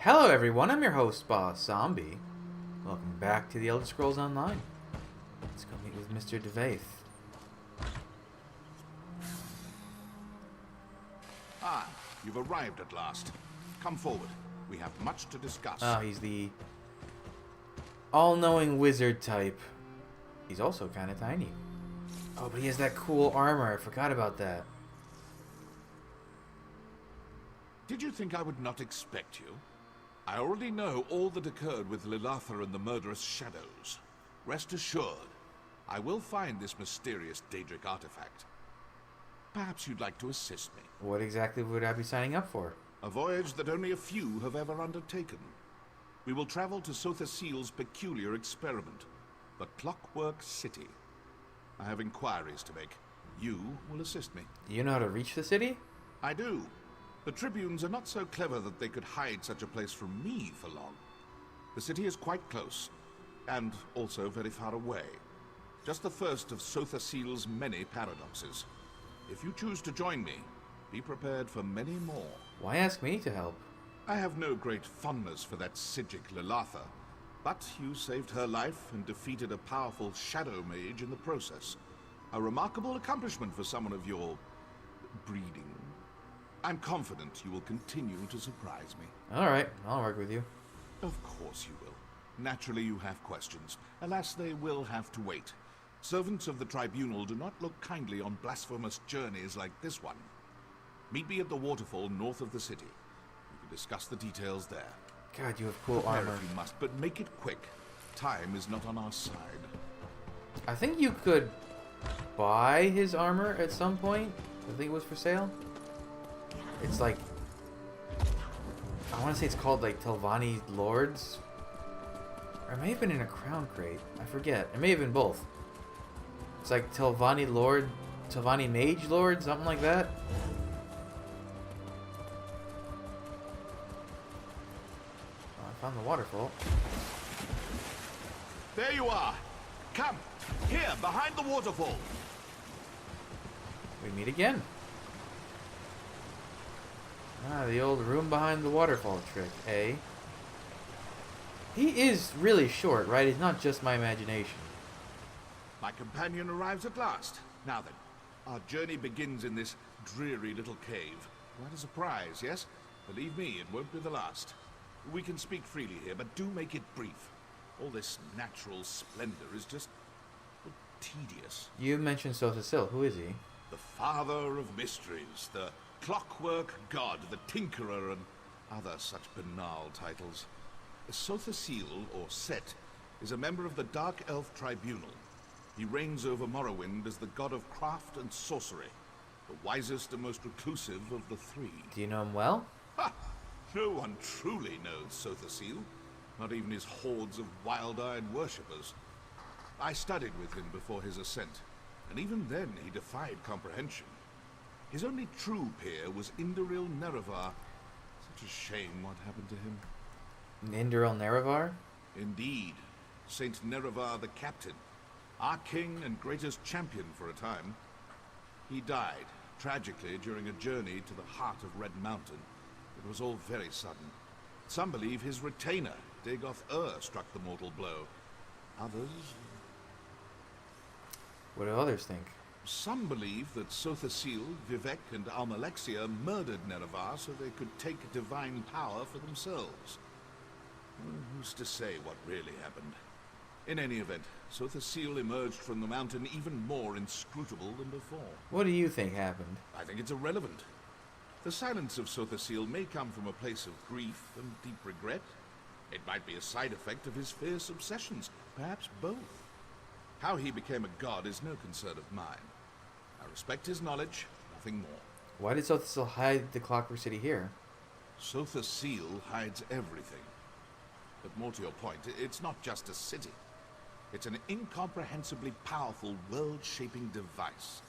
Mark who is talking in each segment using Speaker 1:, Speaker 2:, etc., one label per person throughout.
Speaker 1: Hello everyone, I'm your host, Boss Zombie. Welcome back to the Elder Scrolls Online. Let's go meet with Mr. DeVaith.
Speaker 2: Ah, you've arrived at last. Come forward. We have much to discuss.
Speaker 1: Oh, he's the all-knowing wizard type. He's also kind of tiny. Oh, but he has that cool armor. I forgot about that.
Speaker 2: Did you think I would not expect you? I already know all that occurred with Lillatha and the murderous shadows. Rest assured, I will find this mysterious Daedric artifact. Perhaps you'd like to assist me.
Speaker 1: What exactly would I be signing up for?
Speaker 2: A voyage that only a few have ever undertaken. We will travel to Sothasil's peculiar experiment, the Clockwork City. I have inquiries to make. You will assist me.
Speaker 1: You know how to reach the city?
Speaker 2: I do. The Tribunes are not so clever that they could hide such a place from me for long. The city is quite close, and also very far away. Just the first of Sothasil's many paradoxes. If you choose to join me, be prepared for many more.
Speaker 1: Why ask me to help?
Speaker 2: I have no great fondness for that Psijic Lillatha, but you saved her life and defeated a powerful shadow mage in the process. A remarkable accomplishment for someone of your breeding. I'm confident you will continue to surprise me.
Speaker 1: Alright, I'll work with you.
Speaker 2: Of course you will. Naturally you have questions. Alas, they will have to wait. Servants of the Tribunal do not look kindly on blasphemous journeys like this one. Meet me at the waterfall north of the city. We can discuss the details there.
Speaker 1: God, you have cool
Speaker 2: Prepare
Speaker 1: armor.
Speaker 2: if you must, but make it quick. Time is not on our side.
Speaker 1: I think you could buy his armor at some point. I think it was for sale. It's like, I want to say it's called like Telvanni Lords. Or it may have been in a crown crate. I forget. It may have been both. It's like Telvanni Mage Lord, something like that. Oh, I found the waterfall.
Speaker 2: There you are! Come! Here, behind the waterfall!
Speaker 1: We meet again. Ah, the old room behind the waterfall trick, eh? He is really short, right? It's not just my imagination.
Speaker 2: My companion arrives at last. Now then, our journey begins in this dreary little cave. Quite a surprise, yes? Believe me, it won't be the last. We can speak freely here, but do make it brief. All this natural splendor is just tedious.
Speaker 1: You mentioned Sothasil. Who is he?
Speaker 2: The father of mysteries, the Clockwork god, the tinkerer, and other such banal titles. Sothasil, or Set, is a member of the Dark Elf Tribunal. He reigns over Morrowind as the god of craft and sorcery, the wisest and most reclusive of the three.
Speaker 1: Do you know him well?
Speaker 2: Ha! No one truly knows Sothasil, not even his hordes of wild-eyed worshippers. I studied with him before his ascent, and even then he defied comprehension. His only true peer was Indoril Nerevar. Such a shame what happened to him.
Speaker 1: Indoril Nerevar?
Speaker 2: Indeed. Saint Nerevar the Captain, our king and greatest champion for a time. He died, tragically, during a journey to the heart of Red Mountain. It was all very sudden. Some believe his retainer, Dagoth struck the mortal blow. Others...
Speaker 1: What do others think?
Speaker 2: Some believe that Sothasil, Vivek, and Almalexia murdered Nerevar so they could take divine power for themselves. Who's to say what really happened? In any event, Sothasil emerged from the mountain even more inscrutable than before.
Speaker 1: What do you think happened?
Speaker 2: I think it's irrelevant. The silence of Sothasil may come from a place of grief and deep regret. It might be a side effect of his fierce obsessions, perhaps both. How he became a god is no concern of mine. I respect his knowledge, nothing more.
Speaker 1: Why did Sothasil hide the Clockwork City here?
Speaker 2: Sothasil hides everything. But more to your point, it's not just a city. It's an incomprehensibly powerful, world-shaping device.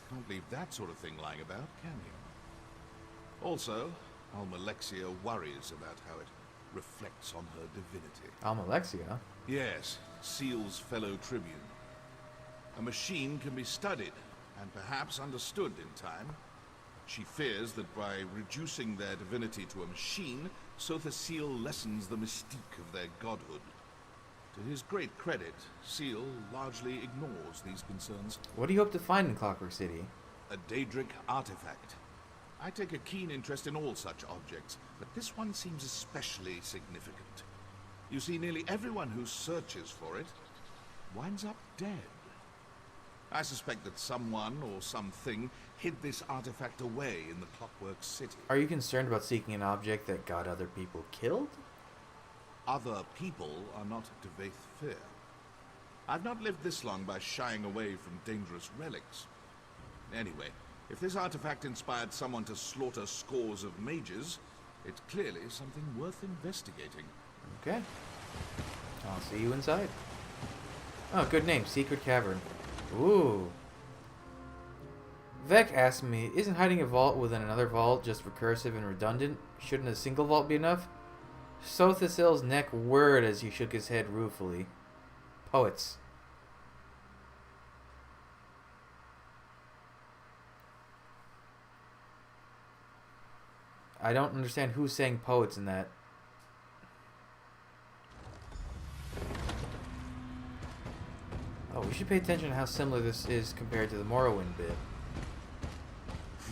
Speaker 2: Can't leave that sort of thing lying about, can you? Also, Almalexia worries about how it reflects on her divinity.
Speaker 1: Almalexia?
Speaker 2: Yes, Seal's fellow tribune. A machine can be studied, and perhaps understood in time. She fears that by reducing their divinity to a machine, so the Seal lessens the mystique of their godhood. To his great credit, Seal largely ignores these concerns.
Speaker 1: What do you hope to find in Clockwork City?
Speaker 2: A Daedric artifact. I take a keen interest in all such objects, but this one seems especially significant. You see, nearly everyone who searches for it winds up dead. I suspect that someone or something hid this artifact away in the Clockwork City.
Speaker 1: Are you concerned about seeking an object that got other people killed?
Speaker 2: Other people are not to Vaith fear. I've not lived this long by shying away from dangerous relics. Anyway, if this artifact inspired someone to slaughter scores of mages, it's clearly something worth investigating.
Speaker 1: Okay. I'll see you inside. Oh, good name. Secret Cavern. Ooh. Vec asked me, isn't hiding a vault within another vault just recursive and redundant? Shouldn't a single vault be enough? Sothasil's neck whirred as he shook his head ruefully. Poets. I don't understand who's saying poets in that. Oh, we should pay attention to how similar this is compared to the Morrowind bit.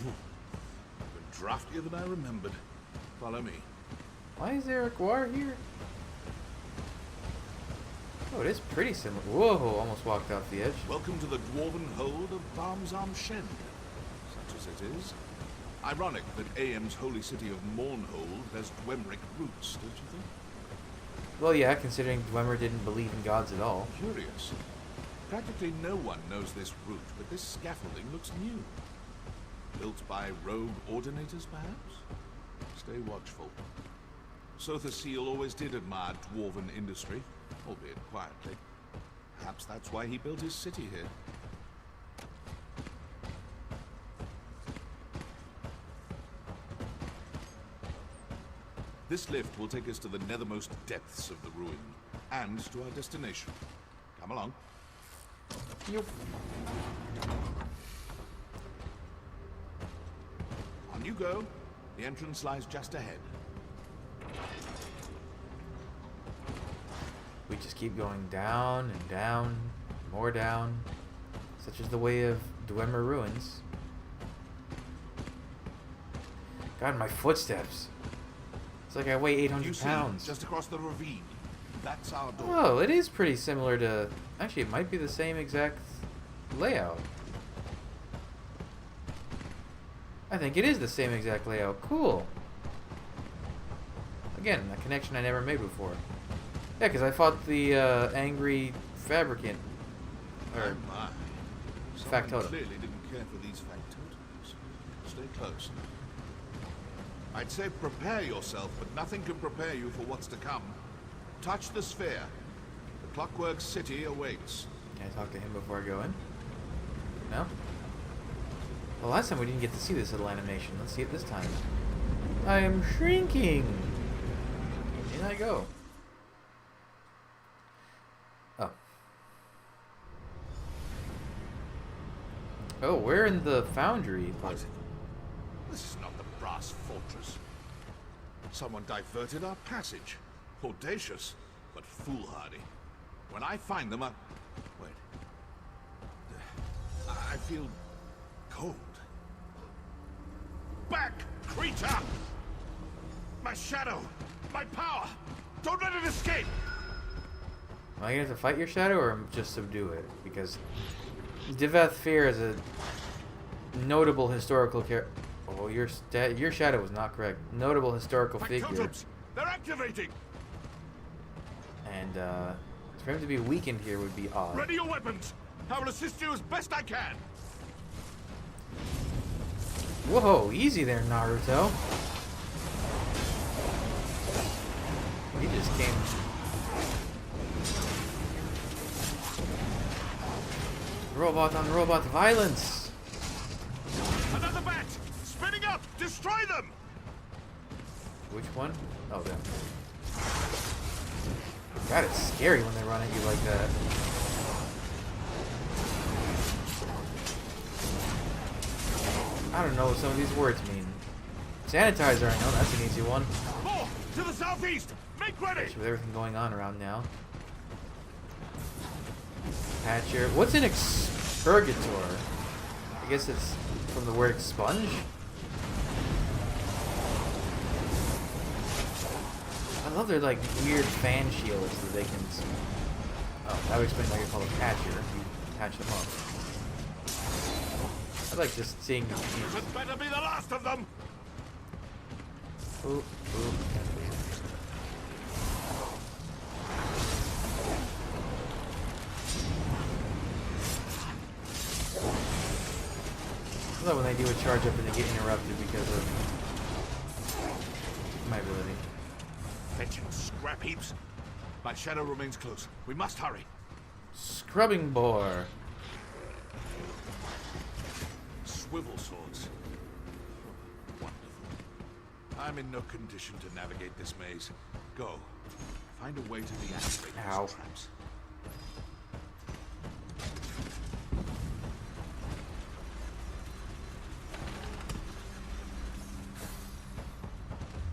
Speaker 2: Been draftier than I remembered. Follow me.
Speaker 1: Why is there a guar here? Oh, it is pretty similar. Whoa, almost walked off the edge.
Speaker 2: Welcome to the dwarven hold of Barmsarm Shen, such as it is. Ironic that AM's holy city of Mournhold has Dwemer roots, don't you think?
Speaker 1: Well, yeah, considering Dwemer didn't believe in gods at all.
Speaker 2: Curious. Practically no one knows this route, but this scaffolding looks new. Built by rogue ordinators, perhaps? Stay watchful. Sotha Seal always did admire dwarven industry, albeit quietly. Perhaps that's why he built his city here. This lift will take us to the nethermost depths of the ruin, and to our destination. Come along.
Speaker 1: Yep.
Speaker 2: On you go. The entrance lies just ahead.
Speaker 1: We just keep going down and down, more down. Such is the way of Dwemer ruins. God, my footsteps. It's like I weigh 800 pounds.
Speaker 2: Just across the ravine. That's our door.
Speaker 1: Oh, it is pretty similar to... Actually, it might be the same exact layout. I think it is the same exact layout. Cool. Again, a connection I never made before. Yeah, because I fought the angry fabricant. Or
Speaker 2: my.
Speaker 1: factotum.
Speaker 2: Clearly didn't care for these factotums. Stay close. I'd say prepare yourself, but nothing can prepare you for what's to come. Touch the sphere. The Clockwork City awaits.
Speaker 1: Can I talk to him before I go in? No? Well, last time we didn't get to see this little animation. Let's see it this time. I am shrinking! In I go. Oh. Oh, we're in the foundry.
Speaker 2: What? This is not the brass fortress. Someone diverted our passage. Audacious, but foolhardy. When I find them, wait. I feel cold. Back, creature! My shadow! My power! Don't let it escape!
Speaker 1: Am I gonna have to fight your shadow or just subdue it? Because Divath Fear is a notable historical character. Oh, your shadow was not correct. Notable historical figure.
Speaker 2: Factotums! They're activating!
Speaker 1: And for him to be weakened here would be odd.
Speaker 2: Ready your weapons! I will assist you as best I can!
Speaker 1: Whoa, easy there, Naruto. He just came. Robot on robot violence.
Speaker 2: Another bat! Spinning up! Destroy them!
Speaker 1: Which one? Oh, them. God, it's scary when they run at you like that. I don't know what some of these words mean. Sanitizer, I know, that's an easy one.
Speaker 2: More! To the southeast! Make ready!
Speaker 1: With everything going on around now. Patcher. What's an expurgator? I guess it's from the word expunge? I love their like weird fan shields that they can. Oh, that would explain why you call it patcher. You patch them up. I like just seeing.
Speaker 2: This had better be the last of them!
Speaker 1: Ooh, ooh. I love when they do a charge up and they get interrupted because of my ability.
Speaker 2: Fetching scrap heaps. My shadow remains close. We must hurry.
Speaker 1: Scrubbing bore.
Speaker 2: Swivel swords. Wonderful. I'm in no condition to navigate this maze. Go. Find a way to deactivate
Speaker 1: Ow.
Speaker 2: these traps.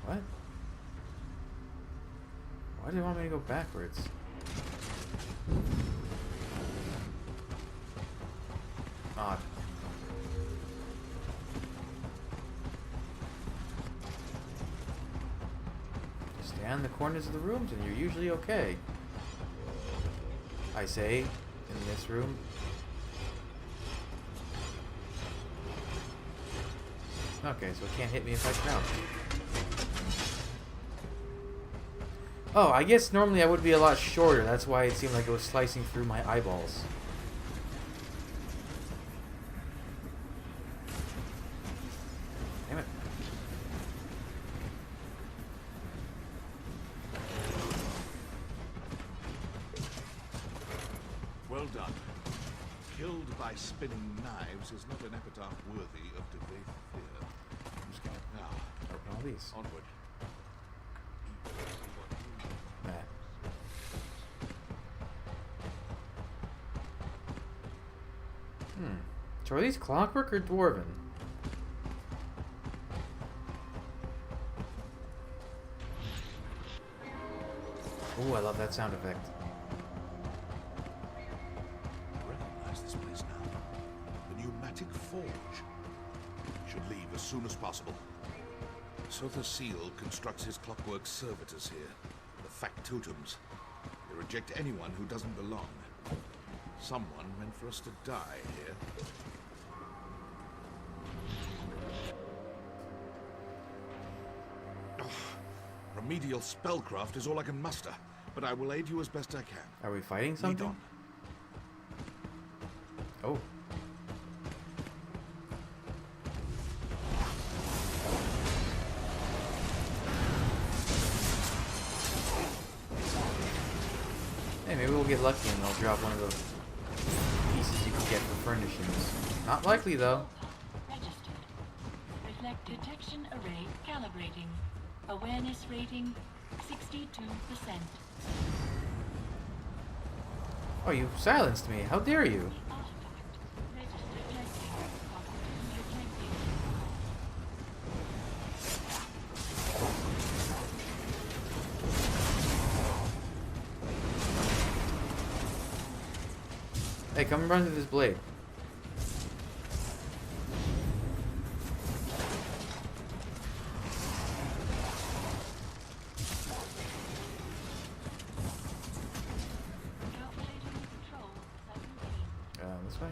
Speaker 1: What? Why do you want me to go backwards? Odd. Stay on the corners of the rooms and you're usually okay. I say, in this room. Okay, so it can't hit me if I crouch. Oh, I guess normally I would be a lot shorter. That's why it seemed like it was slicing through my eyeballs. Damn it.
Speaker 2: Well done. Killed by spinning knives is not an epitaph worthy of debate fear.
Speaker 1: I'm just gonna
Speaker 2: Now,
Speaker 1: open all these.
Speaker 2: onward.
Speaker 1: Nah. So are these clockwork or dwarven? Ooh, I love that sound effect.
Speaker 2: Recognize this place now. The pneumatic forge. Should leave as soon as possible. So the seal constructs his clockwork servitors here. The factotums. They reject anyone who doesn't belong. Someone meant for us to die here. Ugh. Remedial spellcraft is all I can muster, but I will aid you as best I can.
Speaker 1: Are we fighting
Speaker 2: Lead
Speaker 1: something?
Speaker 2: on.
Speaker 1: Oh. Hey, maybe we'll get lucky and they'll drop one of those pieces you can get for furnishings. Not likely, though.
Speaker 3: Registered. Reflect detection array calibrating. Awareness rating 62%.
Speaker 1: Oh, you silenced me. How dare you?
Speaker 3: Artifact. Register collecting. Cognitive detecting.
Speaker 1: Hey, come run through this blade.
Speaker 3: Calculating control 17.
Speaker 1: This way.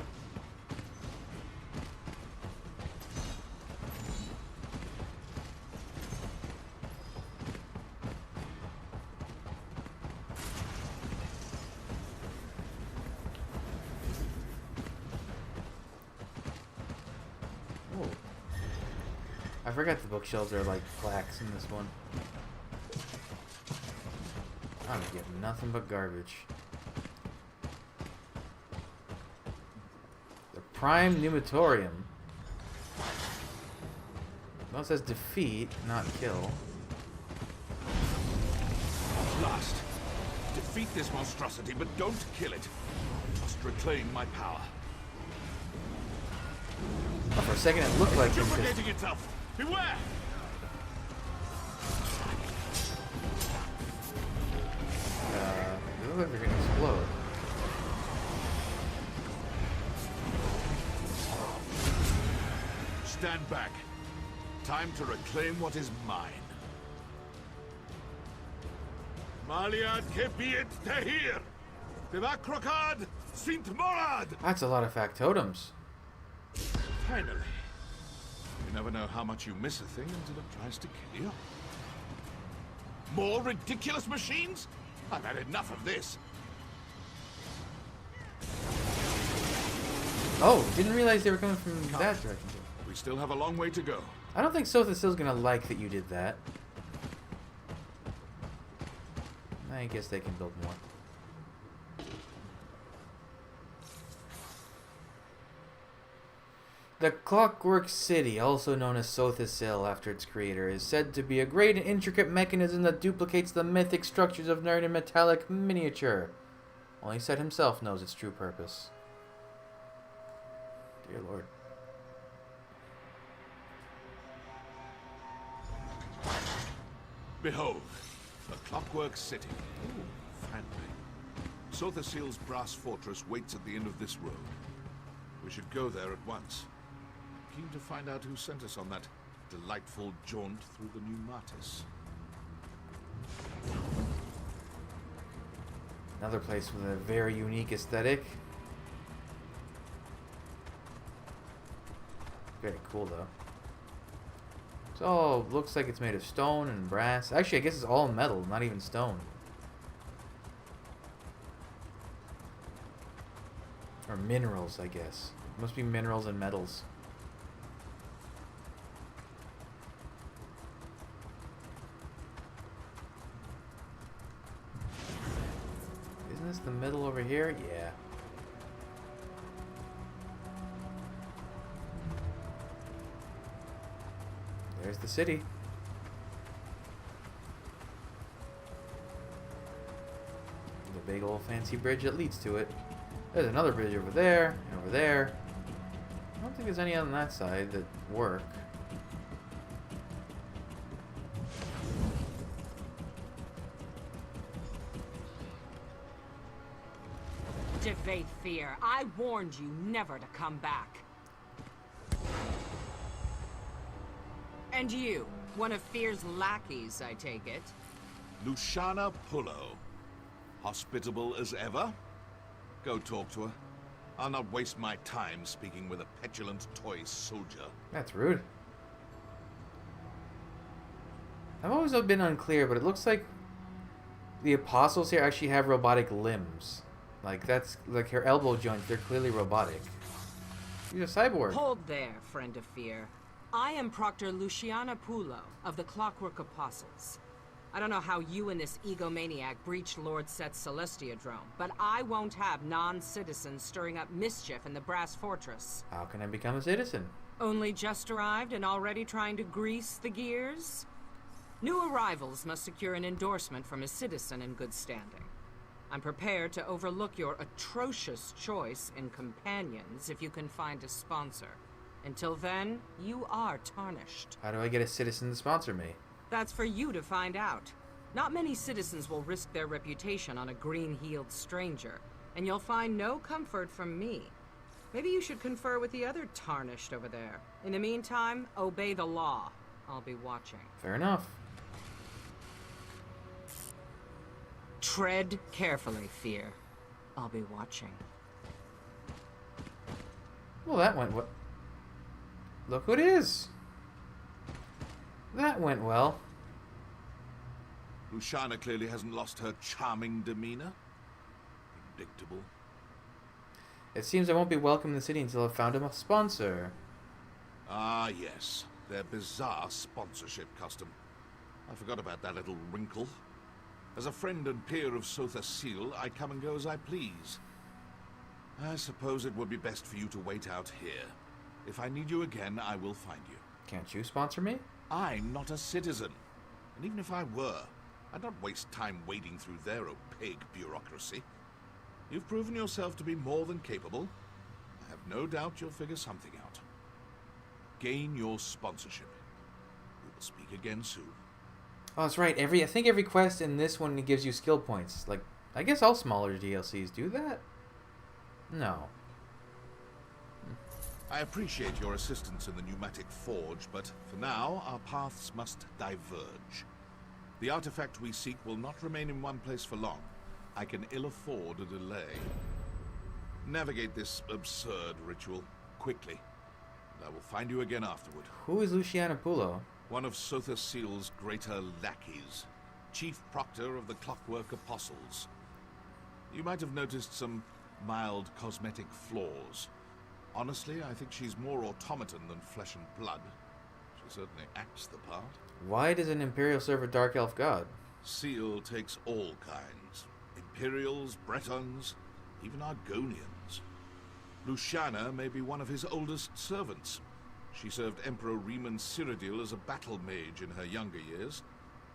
Speaker 1: Oh. I forgot the bookshelves are like plaques in this one. I'm getting nothing but garbage. The Prime Pneumatorium. Well, it says defeat, not kill.
Speaker 2: Last. Defeat this monstrosity, but don't kill it. I must reclaim my power.
Speaker 1: Oh, for a second it looked like him.
Speaker 2: Duplicating itself. Beware!
Speaker 1: Look like they're gonna explode.
Speaker 2: Stand back. Time to reclaim what is mine. Maliad kepiet tehir! Devakrokad Sint Morad!
Speaker 1: That's a lot of factotums.
Speaker 2: Finally. You never know how much you miss a thing until it tries to kill you. More ridiculous machines? I've had enough of this.
Speaker 1: Oh, didn't realize they were coming from that direction.
Speaker 2: We still have a long way to go.
Speaker 1: I don't think Sothasill's gonna like that you did that. I guess they can build more. The Clockwork City, also known as Sothasill after its creator, is said to be a great and intricate mechanism that duplicates the mythic structures of Nerd in metallic miniature. Only Set himself knows its true purpose. Dear Lord.
Speaker 2: Behold, the Clockwork City. Ooh, friendly. Sothasill's brass fortress waits at the end of this road. We should go there at once. Keen to find out who sent us on that delightful jaunt through the new Martis.
Speaker 1: Another place with a very unique aesthetic. Very cool though. So looks like it's made of stone and brass. Actually, I guess it's all metal, not even stone. Or minerals, I guess. Must be minerals and metals. Isn't this the middle over here? Yeah. There's the city. The big old fancy bridge that leads to it. There's another bridge over there, and over there. I don't think there's any on that side that work.
Speaker 4: Debate fear. I warned you never to come back. And you, one of Fear's lackeys, I take it.
Speaker 2: Luciana Pullo. Hospitable as ever? Go talk to her. I'll not waste my time speaking with a petulant toy soldier.
Speaker 1: That's rude. I've always been unclear, but it looks like the apostles here actually have robotic limbs. Like, that's like her elbow joints, they're clearly robotic. She's a cyborg.
Speaker 4: Hold there, friend of Fear. I am Proctor Luciana Pullo of the Clockwork Apostles. I don't know how you and this egomaniac breached Lord Set's Celestiadrome, but I won't have non-citizens stirring up mischief in the Brass Fortress.
Speaker 1: How can I become a citizen?
Speaker 4: Only just arrived and already trying to grease the gears? New arrivals must secure an endorsement from a citizen in good standing. I'm prepared to overlook your atrocious choice in companions if you can find a sponsor. Until then, you are tarnished.
Speaker 1: How do I get a citizen to sponsor me?
Speaker 4: That's for you to find out. Not many citizens will risk their reputation on a green-heeled stranger, and you'll find no comfort from me. Maybe you should confer with the other tarnished over there. In the meantime, obey the law. I'll be watching.
Speaker 1: Fair enough.
Speaker 4: Tread carefully, Fear. I'll be watching.
Speaker 1: Well, that went what? Look who it is. That went well.
Speaker 2: Luciana clearly hasn't lost her charming demeanor. Predictable.
Speaker 1: It seems I won't be welcome in the city until I've found a sponsor.
Speaker 2: Ah, yes. Their bizarre sponsorship custom. I forgot about that little wrinkle. As a friend and peer of Sothasill, I come and go as I please. I suppose it would be best for you to wait out here. If I need you again, I will find you.
Speaker 1: Can't you sponsor me?
Speaker 2: I'm not a citizen. And even if I were, I'd not waste time wading through their opaque bureaucracy. You've proven yourself to be more than capable. I have no doubt you'll figure something out. Gain your sponsorship. We will speak again soon.
Speaker 1: Oh, that's right. I think every quest in this one gives you skill points. Like, I guess all smaller DLCs do that. No.
Speaker 2: I appreciate your assistance in the pneumatic forge, but for now, our paths must diverge. The artifact we seek will not remain in one place for long. I can ill afford a delay. Navigate this absurd ritual quickly, and I will find you again afterward.
Speaker 1: Who is Luciana Pulo?
Speaker 2: One of Sotha Seal's greater lackeys, chief proctor of the Clockwork Apostles. You might have noticed some mild cosmetic flaws. Honestly, I think she's more automaton than flesh and blood. She certainly acts the part.
Speaker 1: Why does an Imperial serve a Dark Elf god?
Speaker 2: Seal takes all kinds. Imperials, Bretons, even Argonians. Luciana may be one of his oldest servants. She served Emperor Riemann Cyrodiil as a battle mage in her younger years.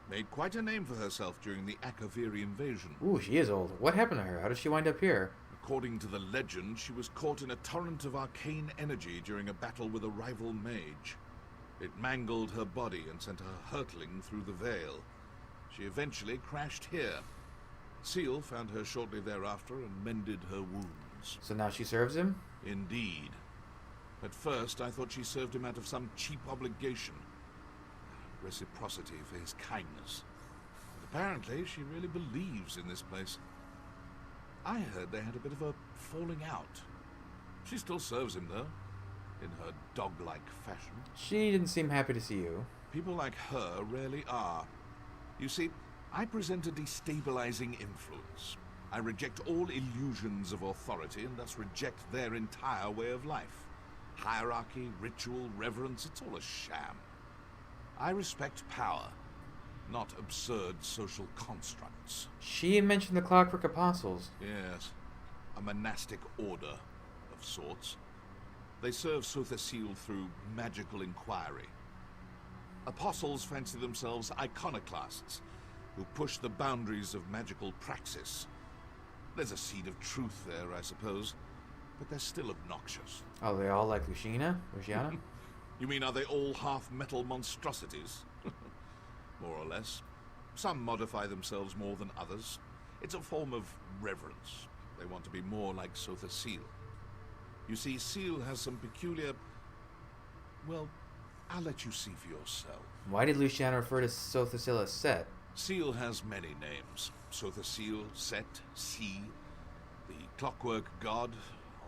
Speaker 2: Made quite a name for herself during the Akaviri invasion.
Speaker 1: Ooh, she is old. What happened to her? How did she wind up here?
Speaker 2: According to the legend, she was caught in a torrent of arcane energy during a battle with a rival mage. It mangled her body and sent her hurtling through the veil. She eventually crashed here. Seal found her shortly thereafter and mended her wounds.
Speaker 1: So now she serves him?
Speaker 2: Indeed. At first, I thought she served him out of some cheap obligation. Reciprocity for his kindness. But apparently, she really believes in this place. I heard they had a bit of a falling out. She still serves him, though, in her dog-like fashion.
Speaker 1: She didn't seem happy to see you.
Speaker 2: People like her rarely are. You see, I present a destabilizing influence. I reject all illusions of authority and thus reject their entire way of life. Hierarchy, ritual, reverence, it's all a sham. I respect power, not absurd social constructs.
Speaker 1: She had mentioned the Clockwork Apostles.
Speaker 2: Yes, a monastic order of sorts. They serve Sotha Seal through magical inquiry. Apostles fancy themselves iconoclasts, who push the boundaries of magical praxis. There's a seed of truth there, I suppose, but they're still obnoxious.
Speaker 1: Are they all like Luciana?
Speaker 2: You mean, are they all half-metal monstrosities? More or less. Some modify themselves more than others. It's a form of reverence. They want to be more like Sotha Seal. You see, Seal has some peculiar... Well, I'll let you see for yourself.
Speaker 1: Why did Luciana refer to Sotha Seal as Set?
Speaker 2: Seal has many names. Sotha Seal, Set, Sea, the Clockwork God,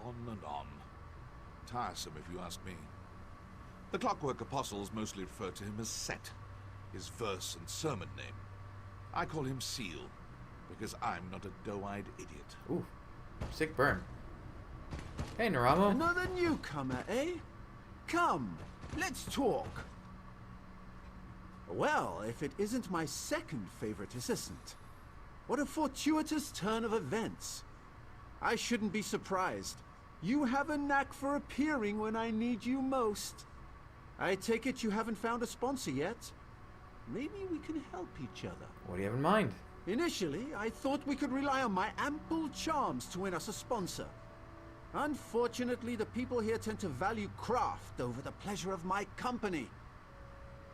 Speaker 2: on and on. Tiresome, if you ask me. The Clockwork Apostles mostly refer to him as Set, his verse and sermon name. I call him Seal, because I'm not a doe-eyed idiot.
Speaker 1: Ooh, sick burn. Hey, Naramo.
Speaker 5: Another newcomer, eh? Come, let's talk. Well, if it isn't my second favorite assistant. What a fortuitous turn of events. I shouldn't be surprised. You have a knack for appearing when I need you most. I take it you haven't found a sponsor yet? Maybe we can help each other.
Speaker 1: What do you have in mind?
Speaker 5: Initially, I thought we could rely on my ample charms to win us a sponsor. Unfortunately, the people here tend to value craft over the pleasure of my company.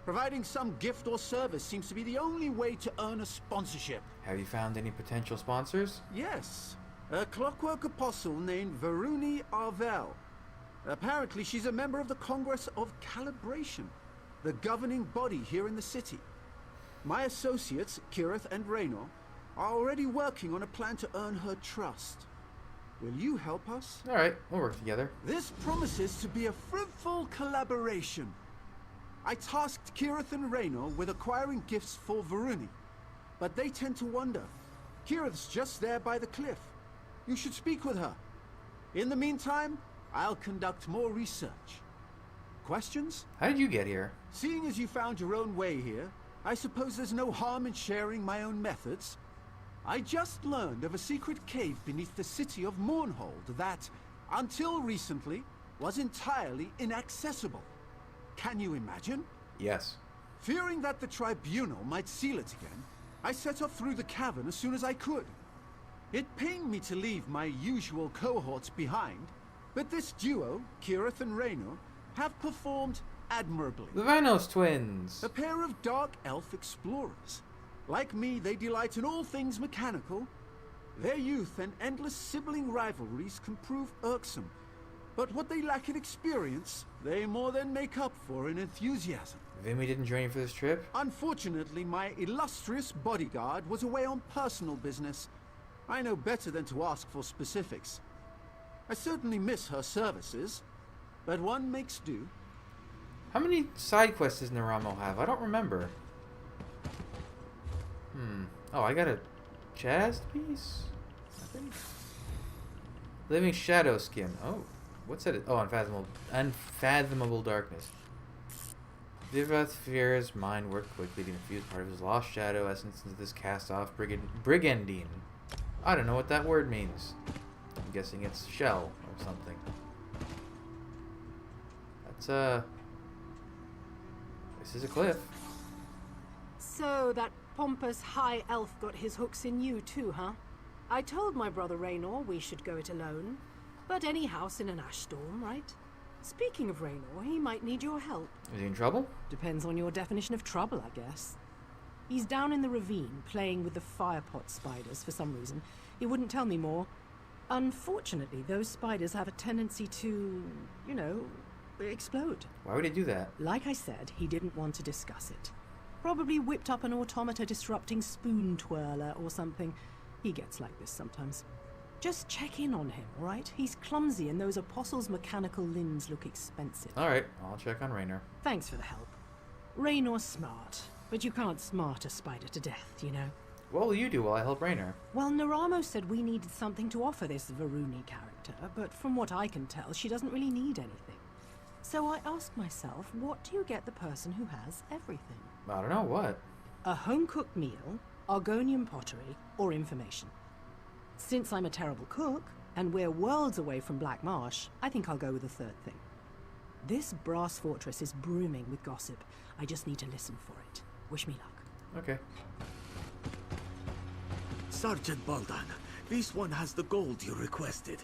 Speaker 5: Providing some gift or service seems to be the only way to earn a sponsorship.
Speaker 1: Have you found any potential sponsors?
Speaker 5: Yes. A Clockwork Apostle named Varuni Arvel. Apparently, she's a member of the Congress of Calibration, the governing body here in the city. My associates, Kirith and Raynor, are already working on a plan to earn her trust. Will you help us?
Speaker 1: Alright, we'll work together.
Speaker 5: This promises to be a fruitful collaboration. I tasked Kirith and Raynor with acquiring gifts for Varuni, but they tend to wander. Kirith's just there by the cliff. You should speak with her. In the meantime, I'll conduct more research. Questions?
Speaker 1: How did you get here?
Speaker 5: Seeing as you found your own way here, I suppose there's no harm in sharing my own methods. I just learned of a secret cave beneath the city of Mournhold that, until recently, was entirely inaccessible. Can you imagine?
Speaker 1: Yes.
Speaker 5: Fearing that the tribunal might seal it again, I set off through the cavern as soon as I could. It pained me to leave my usual cohorts behind, but this duo, Kirith and Raynor, have performed admirably.
Speaker 1: The Vanos twins!
Speaker 5: A pair of dark elf explorers. Like me, they delight in all things mechanical. Their youth and endless sibling rivalries can prove irksome. But what they lack in experience, they more than make up for in enthusiasm.
Speaker 1: Vimy didn't join you for this trip?
Speaker 5: Unfortunately, my illustrious bodyguard was away on personal business. I know better than to ask for specifics. I certainly miss her services, but one makes do.
Speaker 1: How many side quests does Naramo have? I don't remember. Oh, I got a chest piece? I think. Living Shadow Skin. Oh, what's that? Oh, Unfathomable Darkness. Vivathvir's mind worked quickly to infuse part of his lost shadow essence into this cast-off brigandine. I don't know what that word means. I'm guessing it's shell or something. That's, this is a cliff.
Speaker 6: So that pompous high elf got his hooks in you too, huh? I told my brother Raynor we should go it alone. But any house in an ash storm, right? Speaking of Raynor, he might need your help.
Speaker 1: Is he in trouble?
Speaker 6: Depends on your definition of trouble, I guess. He's down in the ravine, playing with the firepot spiders for some reason. He wouldn't tell me more. Unfortunately, those spiders have a tendency to, you know, explode.
Speaker 1: Why would he do that?
Speaker 6: Like I said, he didn't want to discuss it. Probably whipped up an automata disrupting spoon twirler or something. He gets like this sometimes. Just check in on him, alright? He's clumsy and those apostles' mechanical limbs look expensive.
Speaker 1: Alright, I'll check on Raynor.
Speaker 6: Thanks for the help. Raynor's smart, but you can't smart a spider to death, you know?
Speaker 1: What will you do while I help Raynor?
Speaker 6: Well, Naramo said we needed something to offer this Varuni character, but from what I can tell, she doesn't really need anything. So I asked myself, what do you get the person who has everything?
Speaker 1: I don't know, what?
Speaker 6: A home-cooked meal, Argonian pottery, or information. Since I'm a terrible cook, and we're worlds away from Black Marsh, I think I'll go with the third thing. This brass fortress is brimming with gossip. I just need to listen for it. Wish me luck.
Speaker 1: Okay.
Speaker 7: Sergeant Baldan, this one has the gold you requested.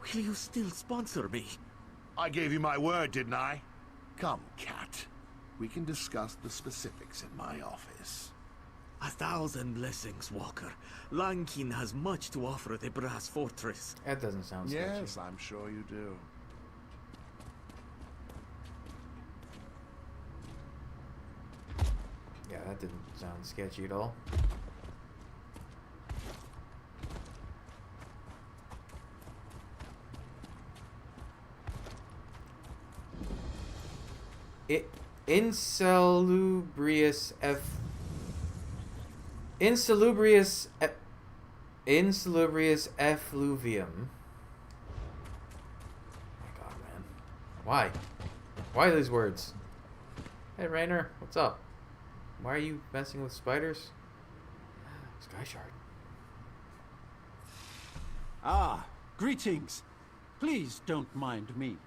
Speaker 7: Will you still sponsor me?
Speaker 2: I gave you my word, didn't I? Come, Cat. We can discuss the specifics in my office.
Speaker 7: 1,000 blessings, Walker. Lankin has much to offer the brass fortress.
Speaker 1: That doesn't sound sketchy.
Speaker 2: Yes, I'm sure you do.
Speaker 1: Yeah, that didn't sound sketchy at all. Insalubrious effluvium. Oh my god, man. Why? Why these words? Hey, Raynor, what's up? Why are you messing with spiders? Sky Shard.
Speaker 5: Ah, greetings. Please don't mind me.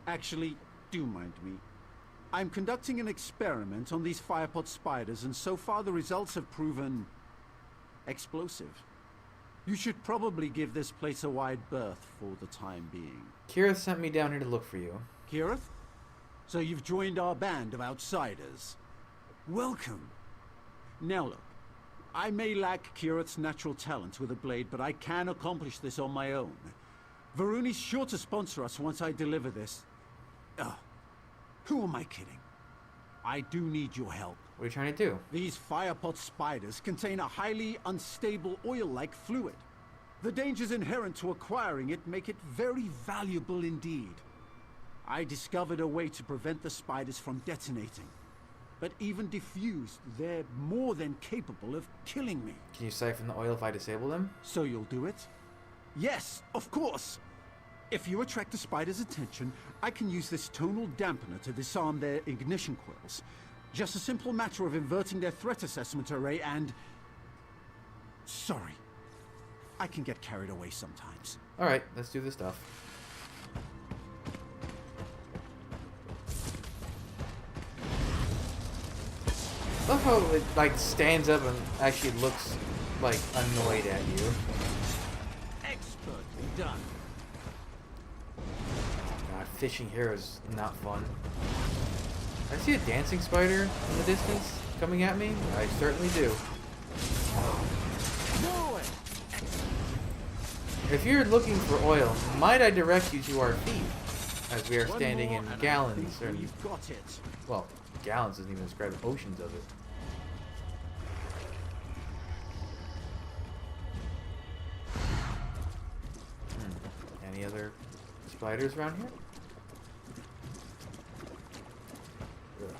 Speaker 5: Actually, do mind me. I'm conducting an experiment on these firepot spiders, and so far the results have proven explosive. You should probably give this place a wide berth for the time being.
Speaker 1: Kira sent me down here to look for you.
Speaker 5: Kirith? So you've joined our band of outsiders. Welcome. Now look, I may lack Kirith's natural talent with a blade, but I can accomplish this on my own. Varuni's sure to sponsor us once I deliver this. Who am I kidding? I do need your help.
Speaker 1: What are you trying to do?
Speaker 5: These firepot spiders contain a highly unstable oil-like fluid. The dangers inherent to acquiring it make it very valuable indeed. I discovered a way to prevent the spiders from detonating. But even diffused, they're more than capable of killing me.
Speaker 1: Can you siphon the oil if I disable them?
Speaker 5: So you'll do it? Yes, of course! If you attract the spider's attention, I can use this tonal dampener to disarm their ignition coils. Just a simple matter of inverting their threat assessment array and... Sorry. I can get carried away sometimes.
Speaker 1: Alright, let's do this stuff. I love how it, like, stands up and actually looks, like, annoyed at you.
Speaker 7: Expertly done.
Speaker 1: God, fishing here is not fun. I see a dancing spider in the distance coming at me. I certainly do.
Speaker 7: No way.
Speaker 1: If you're looking for oil, might I direct you to our feet? As we are
Speaker 5: One
Speaker 1: standing
Speaker 5: more
Speaker 1: in
Speaker 5: and I
Speaker 1: gallons,
Speaker 5: think
Speaker 1: or
Speaker 5: we've got it.
Speaker 1: well, gallons doesn't even describe oceans of it. Any other spiders around here? Ugh.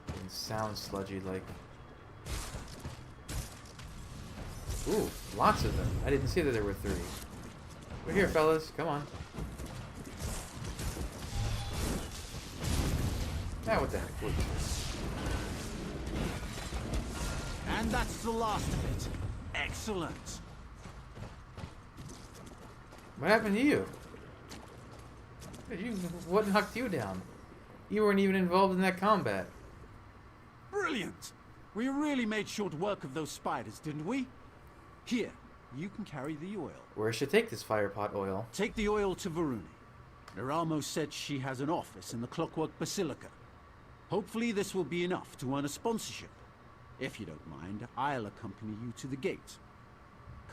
Speaker 1: It sounds sludgy like. Ooh, lots of them. I didn't see that there were 3. We're here, fellas. Come on. Ah, what the heck? Wait.
Speaker 5: And that's the last of it. Excellent.
Speaker 1: What happened to you? What knocked you down? You weren't even involved in that combat.
Speaker 5: Brilliant. We really made short work of those spiders, didn't we? Here, you can carry the oil.
Speaker 1: Where should I take this firepot oil?
Speaker 5: Take the oil to Varuni. Neramo said she has an office in the Clockwork Basilica. Hopefully this will be enough to earn a sponsorship. If you don't mind, I'll accompany you to the gate.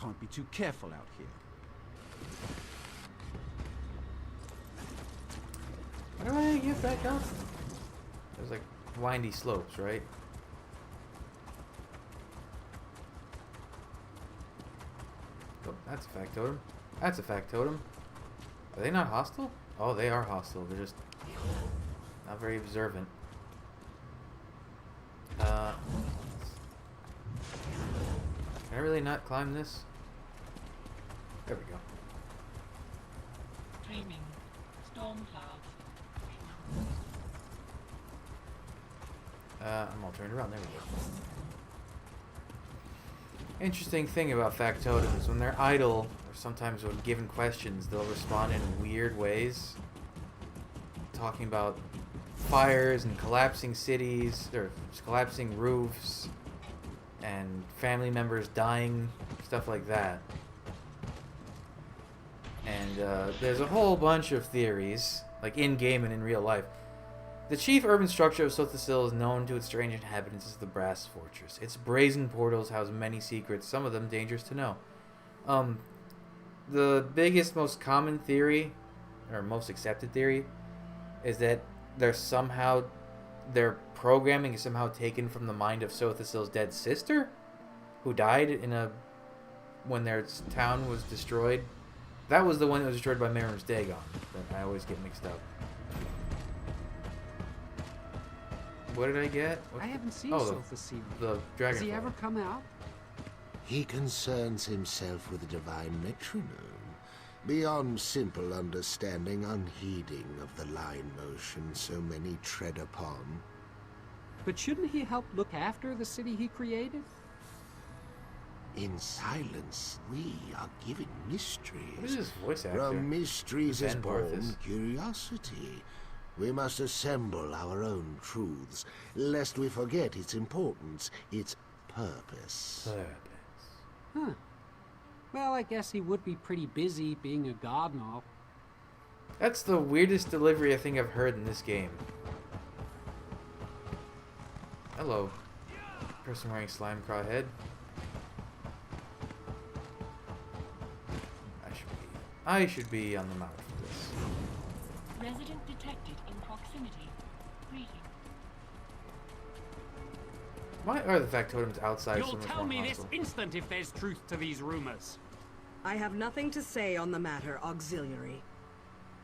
Speaker 5: Can't be too careful out here.
Speaker 1: How do I get back up? There's like windy slopes, right? Oh, that's a factotum. That's a factotum. Are they not hostile? Oh, they are hostile. They're just not very observant. Can I really not climb this? There we go.
Speaker 3: Dreaming. Storm clouds.
Speaker 1: I'm all turned around. There we go. Interesting thing about factotums, when they're idle, or sometimes when given questions, they'll respond in weird ways. Talking about fires and collapsing cities, or collapsing roofs, and family members dying, stuff like that. And there's a whole bunch of theories, like in-game and in real life. The chief urban structure of Sothisil is known to its strange inhabitants as the Brass Fortress. Its brazen portals house many secrets, some of them dangerous to know. The biggest, most common theory, or most accepted theory, is that their programming is somehow taken from the mind of Sothisil's dead sister, who died when their town was destroyed. That was the one that was destroyed by Marin's Dagon, but I always get mixed up. What did I get?
Speaker 8: I haven't seen
Speaker 1: Sothisil. The dragon.
Speaker 8: Has he ever come out?
Speaker 9: He concerns himself with the divine metronome, beyond simple understanding, unheeding of the line motion so many tread upon.
Speaker 8: But shouldn't he help look after the city he created?
Speaker 9: In silence, we are given mysteries.
Speaker 1: What is this voice actor?
Speaker 9: From mysteries is born
Speaker 1: Barthas.
Speaker 9: curiosity. We must assemble our own truths, lest we forget its importance, its purpose.
Speaker 8: Huh. Well, I guess he would be pretty busy being a god and all.
Speaker 1: That's the weirdest delivery I think I've heard in this game. Hello, person wearing slime craw head. I should be on the mount for this.
Speaker 3: Resident detected in proximity. Greeting.
Speaker 1: Why are the factotums outside so
Speaker 10: You'll
Speaker 1: much
Speaker 10: tell
Speaker 1: more
Speaker 10: me this
Speaker 1: hostile?
Speaker 10: instant if there's truth to these rumors.
Speaker 11: I have nothing to say on the matter, Auxiliary.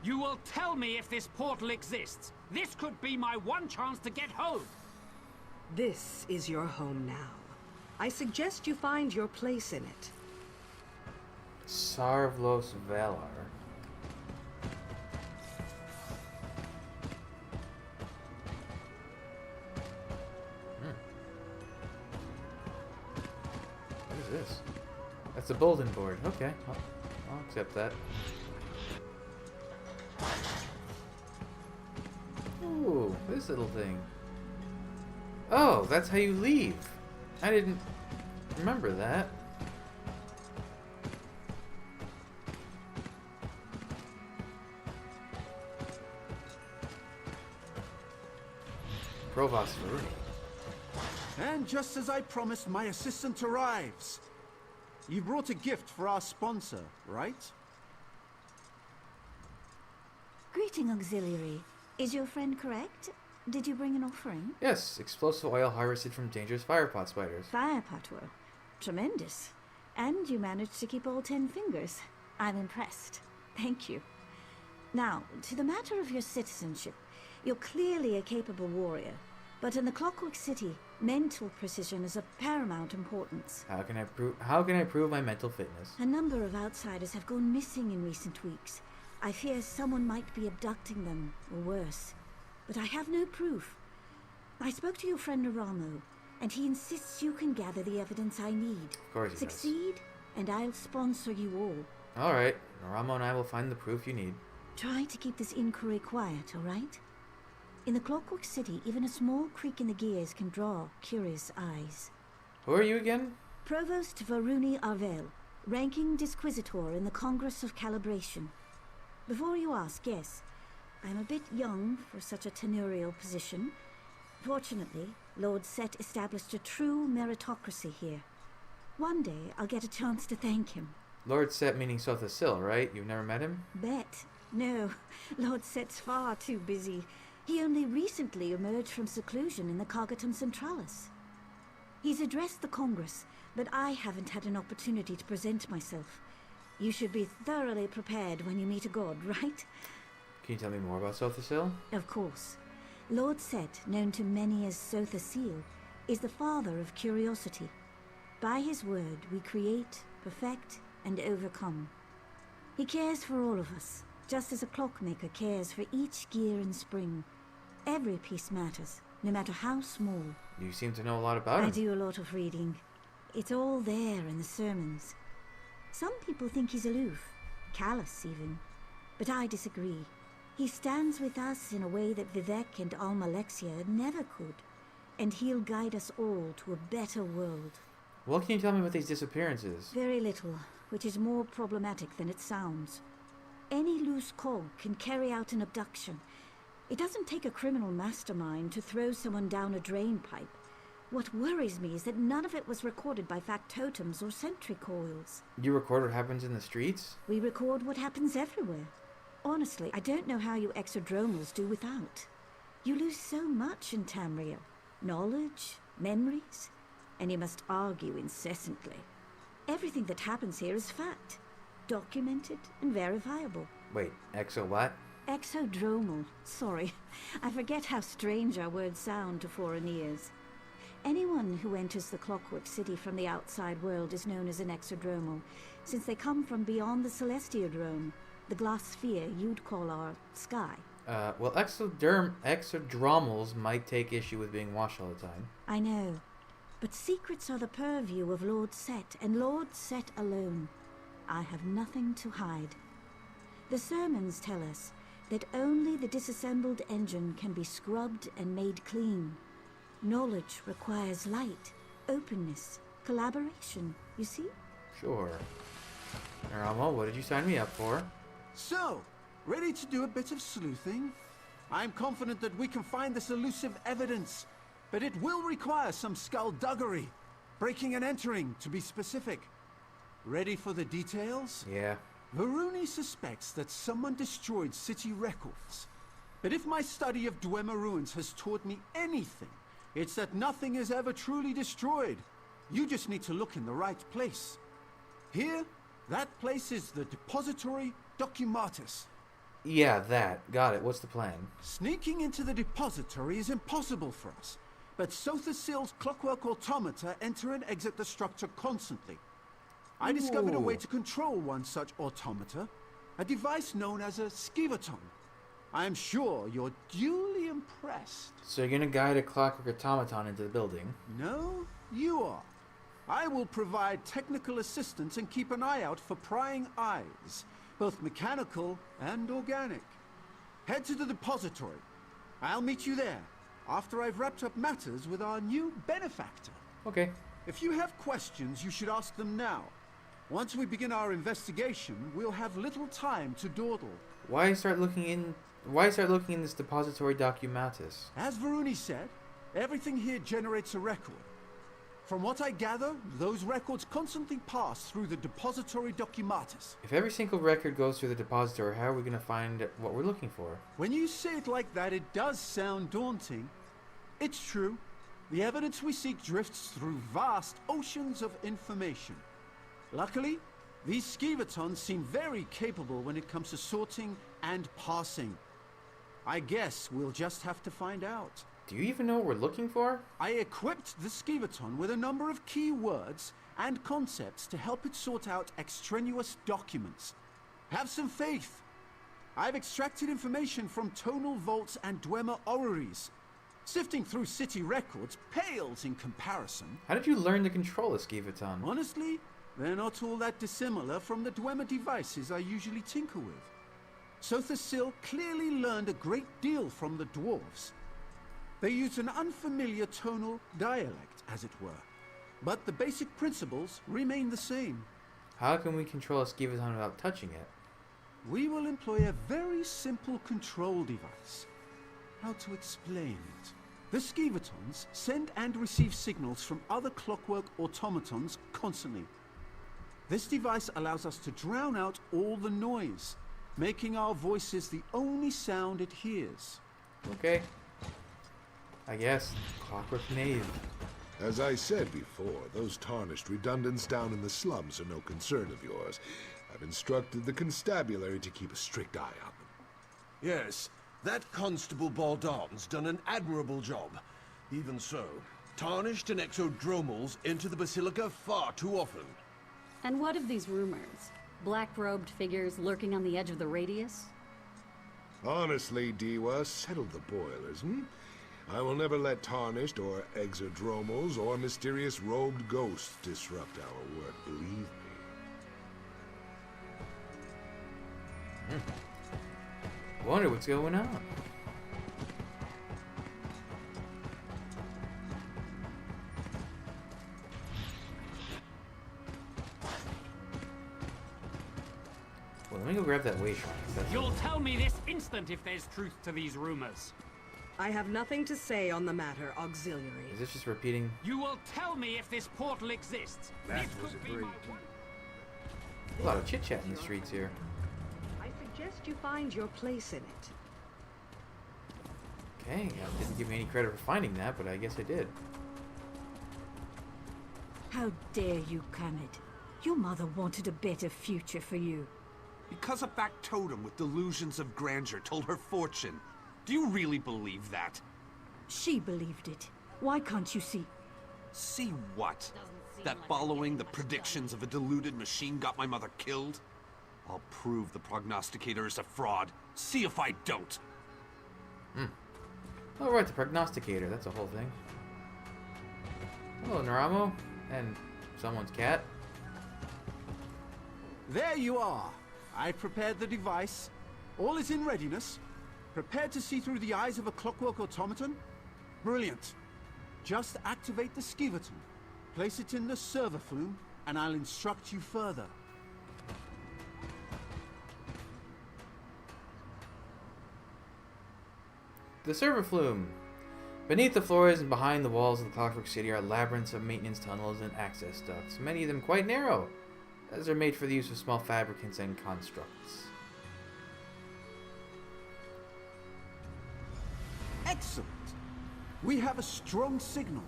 Speaker 10: You will tell me if this portal exists. This could be my one chance to get home.
Speaker 11: This is your home now. I suggest you find your place in it.
Speaker 1: Sarvlos Valar. What is this? That's a bulletin board. Okay, I'll accept that. Ooh, this little thing. Oh, that's how you leave. I didn't remember that. Provost Varuni.
Speaker 5: And just as I promised, my assistant arrives. You brought a gift for our sponsor, right?
Speaker 12: Greeting, Auxiliary. Is your friend correct? Did you bring an offering?
Speaker 1: Yes, explosive oil harvested from dangerous firepot spiders.
Speaker 12: Firepot oil. Tremendous. And you managed to keep all 10 fingers. I'm impressed. Thank you. Now, to the matter of your citizenship. You're clearly a capable warrior, but in the Clockwork City, mental precision is of paramount importance.
Speaker 1: How can I prove my mental fitness?
Speaker 12: A number of outsiders have gone missing in recent weeks. I fear someone might be abducting them, or worse. But I have no proof. I spoke to your friend Naramo, and he insists you can gather the evidence I need.
Speaker 1: Of course he
Speaker 12: Succeed, and I'll sponsor you all.
Speaker 1: Alright, Naramo and I will find the proof you need.
Speaker 12: Try to keep this inquiry quiet, alright? In the Clockwork City, even a small creak in the gears can draw curious eyes.
Speaker 1: Who are you again?
Speaker 12: Provost Varuni Arvel, ranking Disquisitor in the Congress of Calibration. Before you ask, yes, I'm a bit young for such a tenurial position. Fortunately, Lord Set established a true meritocracy here. One day, I'll get a chance to thank him.
Speaker 1: Lord Set meaning Sotha Sil, right? You've never met him?
Speaker 12: Bet. No, Lord Set's far too busy. He only recently emerged from seclusion in the Cognitum Centralis. He's addressed the Congress, but I haven't had an opportunity to present myself. You should be thoroughly prepared when you meet a god, right?
Speaker 1: Can you tell me more about Sotha Sil?
Speaker 12: Of course. Lord Set, known to many as Sotha Sil, is the father of curiosity. By his word, we create, perfect, and overcome. He cares for all of us, just as a clockmaker cares for each gear and spring. Every piece matters, no matter how small.
Speaker 1: You seem to know a lot about him.
Speaker 12: I do a lot of reading. It's all there in the sermons. Some people think he's aloof, callous even. But I disagree. He stands with us in a way that Vivek and Almalexia never could. And he'll guide us all to a better world.
Speaker 1: What can you tell me about these disappearances?
Speaker 12: Very little, which is more problematic than it sounds. Any loose cog can carry out an abduction. It doesn't take a criminal mastermind to throw someone down a drain pipe. What worries me is that none of it was recorded by factotums or sentry coils.
Speaker 1: You record what happens in the streets?
Speaker 12: We record what happens everywhere. Honestly, I don't know how you exodromals do without. You lose so much in Tamriel. Knowledge, memories, and you must argue incessantly. Everything that happens here is fact. Documented and verifiable.
Speaker 1: Wait, exo what?
Speaker 12: Exodromal. Sorry, I forget how strange our words sound to foreign ears. Anyone who enters the Clockwork City from the outside world is known as an exodromal, since they come from beyond the Celestiodrome, the glass sphere you'd call our sky.
Speaker 1: Well, exodromals might take issue with being washed all the time.
Speaker 12: I know, but secrets are the purview of Lord Set, and Lord Set alone. I have nothing to hide. The sermons tell us that only the disassembled engine can be scrubbed and made clean. Knowledge requires light, openness, collaboration, you see?
Speaker 1: Sure. Naramo, what did you sign me up for?
Speaker 5: So, ready to do a bit of sleuthing? I'm confident that we can find this elusive evidence, but it will require some skullduggery. Breaking and entering, to be specific. Ready for the details?
Speaker 1: Yeah.
Speaker 5: Varuni suspects that someone destroyed city records. But if my study of Dwemer ruins has taught me anything, it's that nothing is ever truly destroyed. You just need to look in the right place. Here, that place is the Depository Documatus.
Speaker 1: Yeah, that. Got it. What's the plan?
Speaker 5: Sneaking into the depository is impossible for us. But Sotha Sil's clockwork automata enter and exit the structure constantly. I discovered a way to control one such automata, a device known as a skivaton. I am sure you're duly impressed.
Speaker 1: So you're gonna guide a clockwork automaton into the building?
Speaker 5: No, you are. I will provide technical assistance and keep an eye out for prying eyes, both mechanical and organic. Head to the depository. I'll meet you there, after I've wrapped up matters with our new benefactor.
Speaker 1: Okay.
Speaker 5: If you have questions, you should ask them now. Once we begin our investigation, we'll have little time to dawdle.
Speaker 1: Why start looking in this depository documatus?
Speaker 5: As Varuni said, everything here generates a record. From what I gather, those records constantly pass through the depository documatus.
Speaker 1: If every single record goes through the depository, how are we going to find what we're looking for?
Speaker 5: When you say it like that, it does sound daunting. It's true. The evidence we seek drifts through vast oceans of information. Luckily, these skeevatons seem very capable when it comes to sorting and parsing. I guess we'll just have to find out.
Speaker 1: Do you even know what we're looking for?
Speaker 5: I equipped the skeevaton with a number of key words and concepts to help it sort out extraneous documents. Have some faith. I've extracted information from tonal vaults and Dwemer orreries. Sifting through city records pales in comparison.
Speaker 1: How did you learn to control a skeevaton?
Speaker 5: Honestly, they're not all that dissimilar from the Dwemer devices I usually tinker with. Sothasil clearly learned a great deal from the dwarves. They use an unfamiliar tonal dialect, as it were, but the basic principles remain the same.
Speaker 1: How can we control a skeevaton without touching it?
Speaker 5: We will employ a very simple control device. How to explain it? The skeevatons send and receive signals from other clockwork automatons constantly. This device allows us to drown out all the noise, making our voices the only sound it hears.
Speaker 1: Okay. I guess. Clockwork knave.
Speaker 13: As I said before, those tarnished redundants down in the slums are no concern of yours. I've instructed the constabulary to keep a strict eye on them.
Speaker 14: Yes, that Constable Baldan's done an admirable job. Even so, tarnished and exodromals enter the Basilica far too often.
Speaker 15: And what of these rumors? Black-robed figures lurking on the edge of the radius?
Speaker 13: Honestly, Diwa, settle the boilers, I will never let tarnished or exodromals or mysterious robed ghosts disrupt our work, believe me.
Speaker 1: I wonder what's going on. Well, let me go grab that way shrine.
Speaker 10: You'll tell me this instant if there's truth to these rumors.
Speaker 11: I have nothing to say on the matter, Auxiliary.
Speaker 1: Is this just repeating?
Speaker 10: You will tell me if this portal exists.
Speaker 5: That
Speaker 10: This
Speaker 5: was
Speaker 10: could
Speaker 5: a
Speaker 10: be
Speaker 5: great
Speaker 10: my
Speaker 1: A lot of chit-chat in the streets here.
Speaker 11: I suggest you find your place in it.
Speaker 1: Okay, I didn't give me any credit for finding that, but I guess I did.
Speaker 12: How dare you, Kermit? Your mother wanted a better future for you.
Speaker 16: Because a factotum with delusions of grandeur told her fortune. Do you really believe that?
Speaker 12: She believed it. Why can't you see?
Speaker 16: See what? That following the predictions of a deluded machine got my mother killed? I'll prove the prognosticator is a fraud. See if I don't.
Speaker 1: Oh, right, the prognosticator. That's a whole thing. Hello, Naramo. And someone's cat.
Speaker 5: There you are. I prepared the device. All is in readiness. Prepared to see through the eyes of a clockwork automaton? Brilliant. Just activate the skeevaton. Place it in the server flume, and I'll instruct you further.
Speaker 1: The server flume. Beneath the floors and behind the walls of the Clockwork City are labyrinths of maintenance tunnels and access ducts, many of them quite narrow, as they're made for the use of small fabricants and constructs.
Speaker 5: Excellent. We have a strong signal.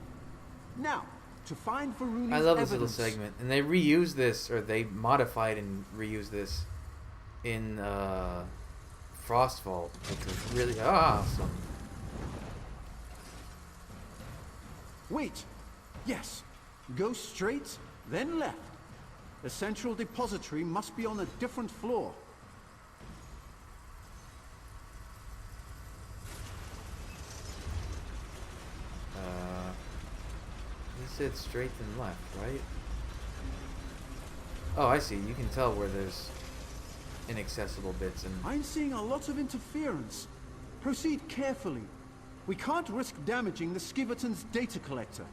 Speaker 5: Now, to find Varuni's
Speaker 1: I love this little
Speaker 5: evidence.
Speaker 1: segment, and they reuse this, or they modified and reused this in Frostvault, which was really awesome.
Speaker 5: Wait. Yes. Go straight, then left. The central depository must be on a different floor.
Speaker 1: He said straight and left, right? Oh, I see. You can tell where there's inaccessible bits and...
Speaker 5: I'm seeing a lot of interference. Proceed carefully. We can't risk damaging the Skiverton's data collector.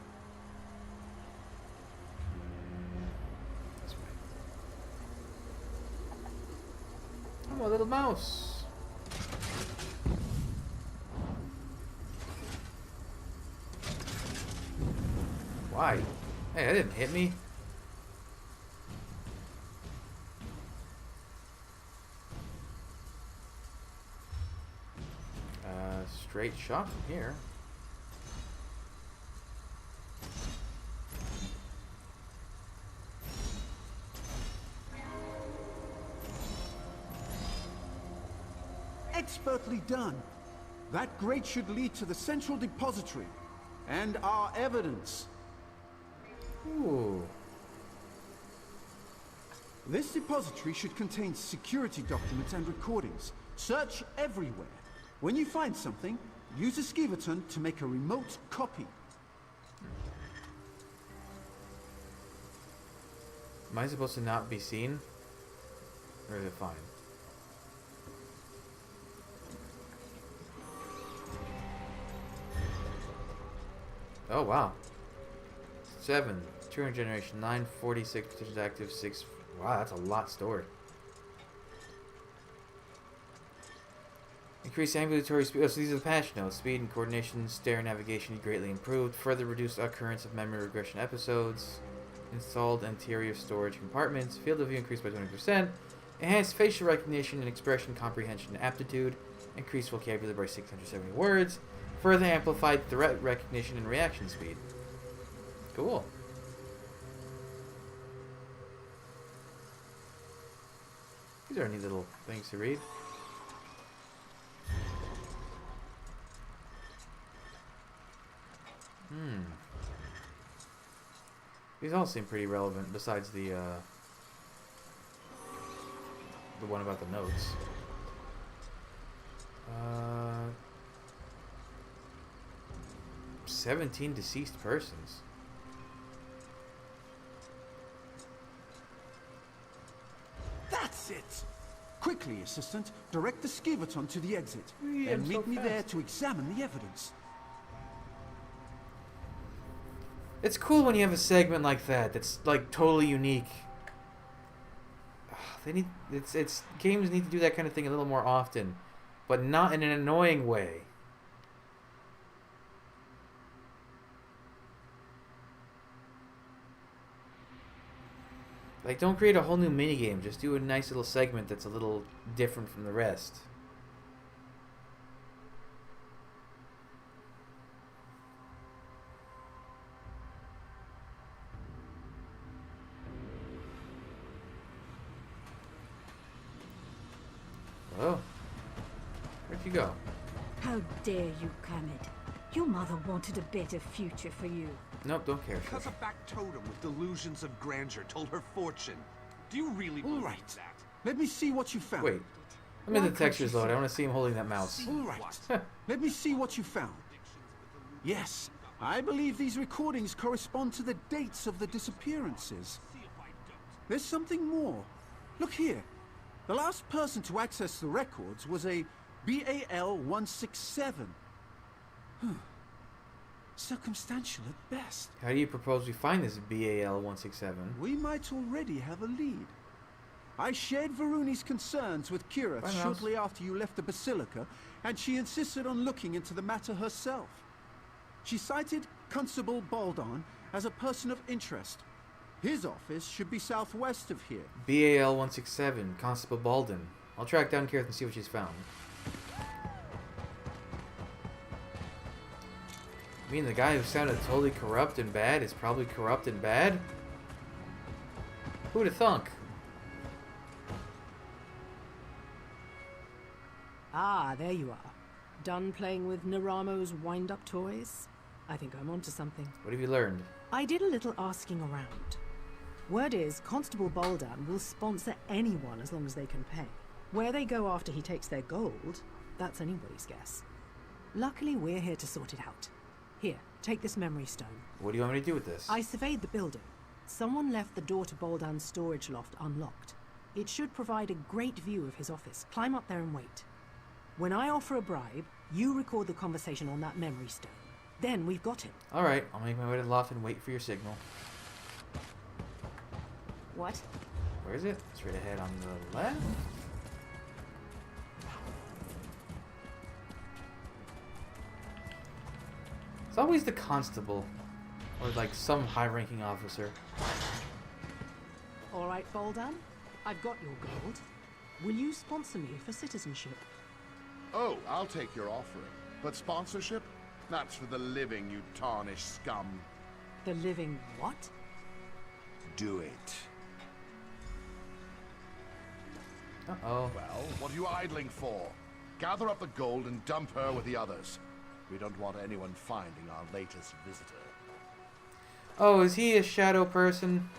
Speaker 1: This way. I'm a little mouse. Why? Hey, that didn't hit me. Straight shot from here.
Speaker 5: Expertly done. That grate should lead to the central depository. And our evidence.
Speaker 1: Ooh.
Speaker 5: This depository should contain security documents and recordings. Search everywhere. When you find something, use a skivaton to make a remote copy.
Speaker 1: Am I supposed to not be seen? Or is it fine? Oh, wow. 7. 200 generation. 9. 46 petitions active. 6. Wow, that's a lot stored. Increase ambulatory speed. Oh, so these are the patch notes. Speed and coordination, stair navigation greatly improved. Further reduced occurrence of memory regression episodes. Installed anterior storage compartments. Field of view increased by 20%. Enhanced facial recognition and expression comprehension aptitude. Increased vocabulary by 670 words. Further amplified threat recognition and reaction speed. Cool. These are neat little things to read. These all seem pretty relevant, besides the one about the notes. 17 deceased persons.
Speaker 5: That's it! Quickly, assistant, direct the skivaton to the exit.
Speaker 1: Yeah,
Speaker 5: and
Speaker 1: I'm
Speaker 5: meet
Speaker 1: so
Speaker 5: me
Speaker 1: fast.
Speaker 5: there to examine the evidence.
Speaker 1: It's cool when you have a segment like that that's like totally unique. They need it's games need to do that kind of thing a little more often, but not in an annoying way. Like, don't create a whole new minigame. Just do a nice little segment that's a little different from the rest. Oh. Where'd you go?
Speaker 12: How dare you, Kermit? Your mother wanted a better future for you.
Speaker 1: Nope, don't care.
Speaker 16: Because a back totem with delusions of grandeur told her fortune. Do you really
Speaker 5: All
Speaker 16: believe
Speaker 5: right.
Speaker 16: that?
Speaker 5: Let me see what you found.
Speaker 1: Wait. I'm in the textures load. I want to see him holding that mouse.
Speaker 5: All right. Let me see what you found. Yes, I believe these recordings correspond to the dates of the disappearances. There's something more. Look here. The last person to access the records was a BAL-167. Circumstantial at best.
Speaker 1: How do you propose we find this BAL-167?
Speaker 5: We might already have a lead. I shared Varuni's concerns with Kira
Speaker 1: Bye, Mouse.
Speaker 5: shortly after you left the Basilica, and she insisted on looking into the matter herself. She cited Constable Baldon as a person of interest. His office should be southwest of here.
Speaker 1: BAL-167, Constable Baldwin. I'll track down Kirith and see what she's found. I mean, the guy who sounded totally corrupt and bad is probably corrupt and bad? Who'da thunk?
Speaker 6: Ah, there you are. Done playing with Naramo's wind-up toys? I think I'm onto something.
Speaker 1: What have you learned?
Speaker 6: I did a little asking around. Word is, Constable Boldan will sponsor anyone as long as they can pay. Where they go after he takes their gold, that's anybody's guess. Luckily, we're here to sort it out. Here, take this memory stone.
Speaker 1: What do you want me to do with this?
Speaker 6: I surveyed the building. Someone left the door to Boldan's storage loft unlocked. It should provide a great view of his office. Climb up there and wait. When I offer a bribe, you record the conversation on that memory stone. Then we've got him.
Speaker 1: Alright, I'll make my way to the loft and wait for your signal.
Speaker 15: What?
Speaker 1: Where is it? Straight ahead on the left? It's always the constable. Or like some high-ranking officer.
Speaker 6: All right, Boldan. I've got your gold. Will you sponsor me for citizenship?
Speaker 14: Oh, I'll take your offering. But sponsorship? That's for the living, you tarnished scum.
Speaker 6: The living what?
Speaker 14: Do it.
Speaker 1: Uh-oh.
Speaker 14: Well, what are you idling for? Gather up the gold and dump her with the others. We don't want anyone finding our latest visitor.
Speaker 1: Oh, is he a shadow person?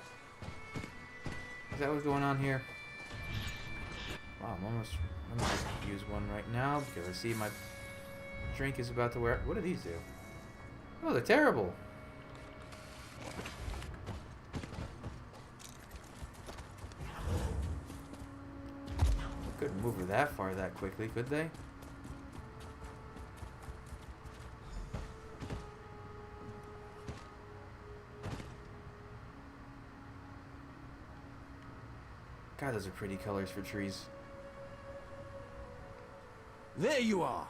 Speaker 1: Is that what's going on here? Wow, I'm almost... Let me just use one right now because I see my drink is about to wear... What do these do? Oh, they're terrible. Couldn't move her that far that quickly, could they? God, those are pretty colors for trees.
Speaker 5: There you are.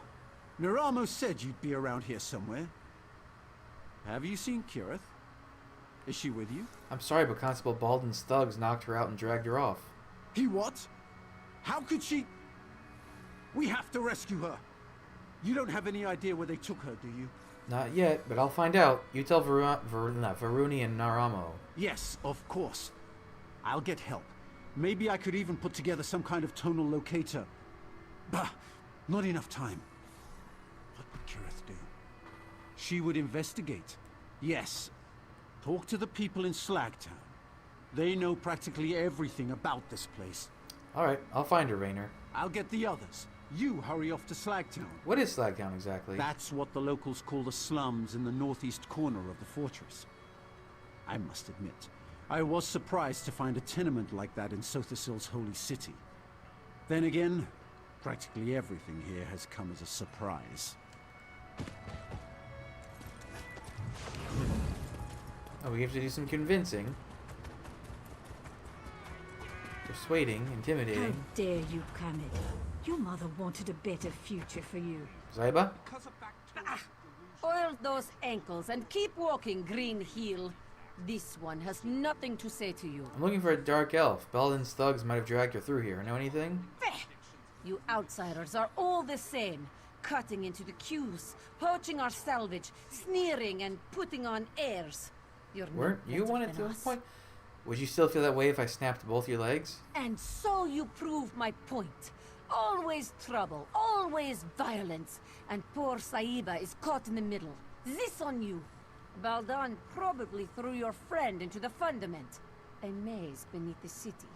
Speaker 5: Naramo said you'd be around here somewhere. Have you seen Kirith? Is she with you?
Speaker 1: I'm sorry, but Constable Baldwin's thugs knocked her out and dragged her off.
Speaker 5: He what? How could she... We have to rescue her. You don't have any idea where they took her, do you?
Speaker 1: Not yet, but I'll find out. You tell Varuni and Naramo.
Speaker 5: Yes, of course. I'll get help. Maybe I could even put together some kind of tonal locator. Bah, not enough time. What would Kirith do? She would investigate. Yes. Talk to the people in Slagtown. They know practically everything about this place.
Speaker 1: Alright, I'll find her, Raynor.
Speaker 5: I'll get the others. You hurry off to Slagtown.
Speaker 1: What is Slagtown exactly?
Speaker 5: That's what the locals call the slums in the northeast corner of the fortress. I must admit, I was surprised to find a tenement like that in Sothasil's holy city. Then again, practically everything here has come as a surprise.
Speaker 1: Oh, we have to do some convincing. Persuading, intimidating.
Speaker 12: How dare you, Kamid? Your mother wanted a better future for you.
Speaker 1: Zaiba?
Speaker 17: Oil those ankles and keep walking, Green Heel. This one has nothing to say to you.
Speaker 1: I'm looking for a dark elf. Belden's thugs might have dragged her through here. Know anything?
Speaker 17: You outsiders are all the same. Cutting into the queues, poaching our salvage, sneering and putting on airs. You're
Speaker 1: Weren't
Speaker 17: no
Speaker 1: you
Speaker 17: better
Speaker 1: one at
Speaker 17: than
Speaker 1: this
Speaker 17: us.
Speaker 1: point? Would you still feel that way if I snapped both your legs?
Speaker 17: And so you prove my point. Always trouble, always violence. And poor Saiba is caught in the middle. This on you. Baldan probably threw your friend into the fundament. A maze beneath the city.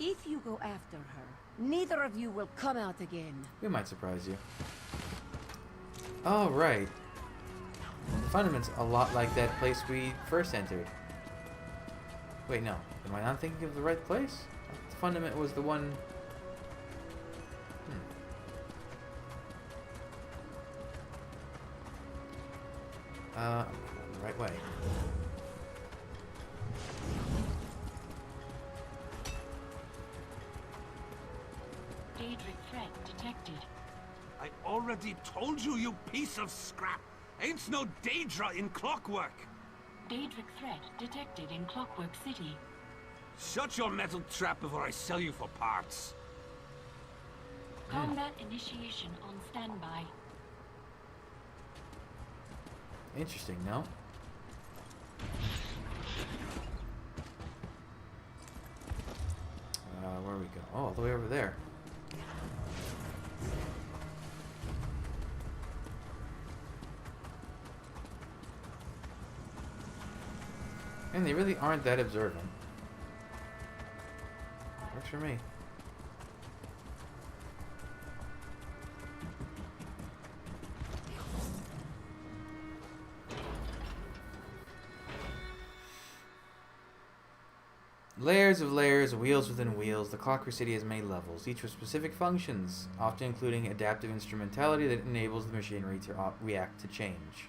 Speaker 17: If you go after her, neither of you will come out again.
Speaker 1: We might surprise you. Oh, right. The fundament's a lot like that place we first entered. Wait, no. Am I not thinking of the right place? The fundament was the one... I'm going the right way.
Speaker 3: Daedric threat detected.
Speaker 16: I already told you, you piece of scrap! Ain't no Daedra in Clockwork!
Speaker 3: Daedric threat detected in Clockwork City.
Speaker 16: Shut your metal trap before I sell you for parts.
Speaker 3: Combat initiation on standby.
Speaker 1: Interesting, no? Where we go? Oh, all the way over there. And they really aren't that observant. Works for me. Layers, wheels within wheels. The Clockwork City has many levels, each with specific functions, often including adaptive instrumentality that enables the machinery to react to change.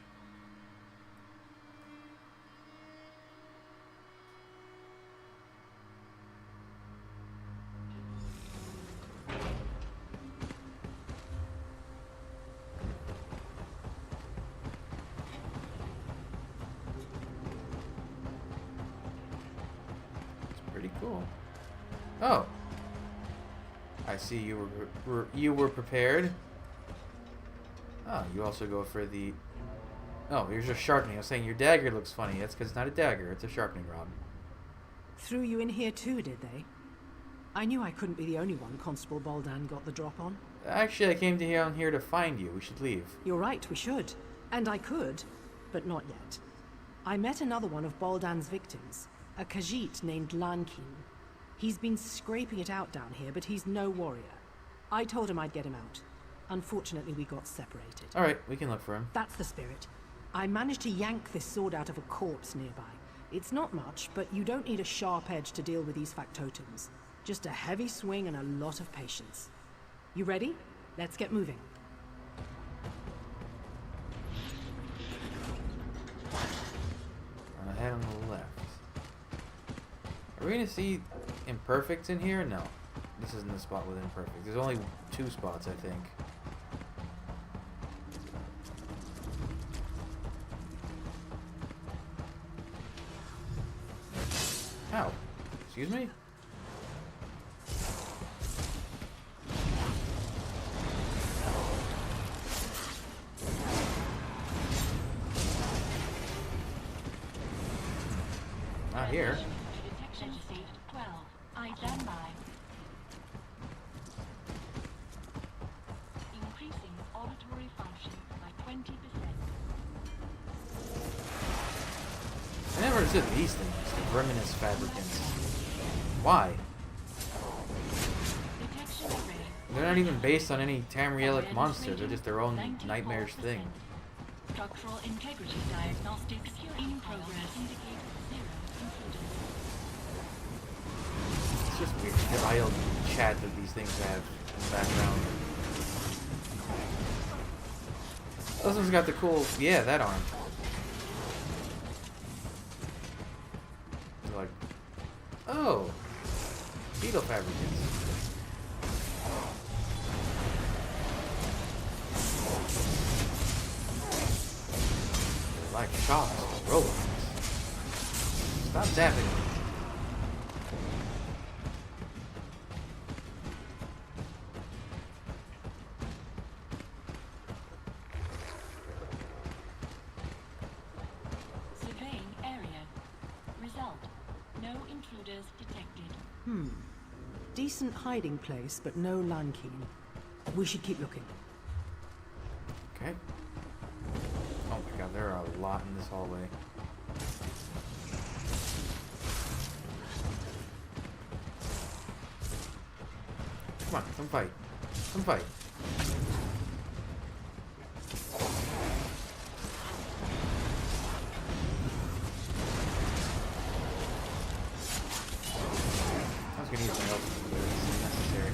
Speaker 1: pretty cool. Oh. I see you were prepared. Oh, you also go for the... Oh, here's your sharpening. I was saying your dagger looks funny. That's because it's not a dagger, it's a sharpening rod.
Speaker 6: Threw you in here too, did they? I knew I couldn't be the only one Constable Baldan got the drop on.
Speaker 1: Actually, I came down here to find you. We should leave.
Speaker 6: You're right, we should. And I could, but not yet. I met another one of Baldan's victims, a Khajiit named Lankin. He's been scraping it out down here, but he's no warrior. I told him I'd get him out. Unfortunately, we got separated.
Speaker 1: Alright, we can look for him.
Speaker 6: That's the spirit. I managed to yank this sword out of a corpse nearby. It's not much, but you don't need a sharp edge to deal with these factotums. Just a heavy swing and a lot of patience. You ready? Let's get moving.
Speaker 1: On the head on the left. Are we gonna see imperfects in here? No. This isn't the spot with imperfects. There's only 2 spots, I think. Ow. Excuse me? Not here.
Speaker 3: Detection state 12. I stand by. Increasing auditory function by 20%.
Speaker 1: I never understood these things, the verminous fabricants. Why? They're not even based on any Tamrielic monster, they're just their own nightmarish thing.
Speaker 3: Structural integrity diagnostics in progress. Indicate 0 intruders.
Speaker 1: It's just weird, the idle chat that these things have in the background. This one's got the cool, yeah, that arm. They're like, oh, beetle fabricants. Like shots, robots. Stop zapping me.
Speaker 3: Surveying area. Result. No intruders detected.
Speaker 6: Decent hiding place, but no Lankin. We should keep looking.
Speaker 1: Okay. Oh my god, there are a lot in this hallway. Come on, come fight. Come fight. I was gonna use my help, but it's necessary.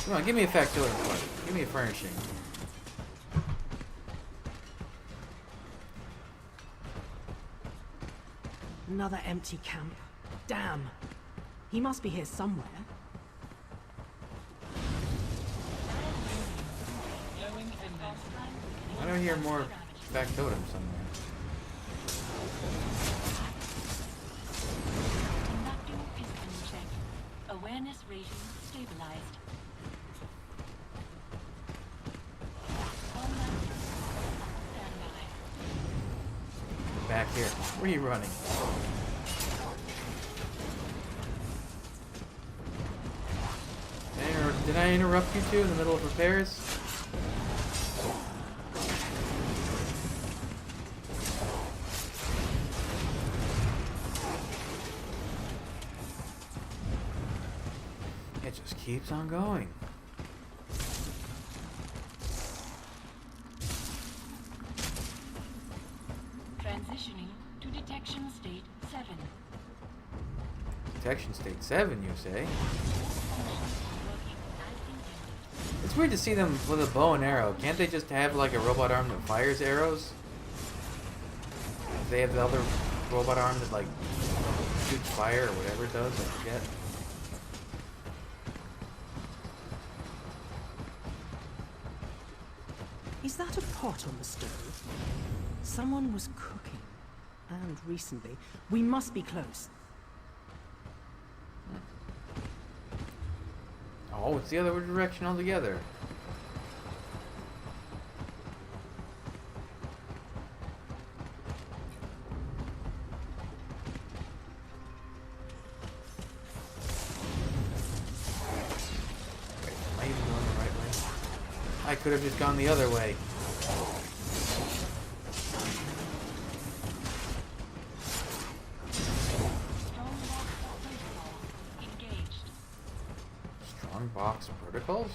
Speaker 1: Come on, give me a factotum fight. Give me a furnishing.
Speaker 6: Another empty camp. Damn. He must be here somewhere.
Speaker 1: I don't hear more factotum somewhere.
Speaker 3: Conducting piston check. Awareness rating stabilized.
Speaker 1: Back here. Where are you running? Did I interrupt you two in the middle of repairs? It just keeps on going.
Speaker 3: Transitioning to detection state 7.
Speaker 1: Detection state 7, you say? It's weird to see them with a bow and arrow. Can't they just have like a robot arm that fires arrows? They have the other robot arm that like shoots fire or whatever it does, I forget.
Speaker 6: Is that a pot on the stove? Someone was cooking. And recently. We must be close.
Speaker 1: Oh, it's the other direction altogether. Wait, am I even going the right way? I could have just gone the other way. Strong box protocols?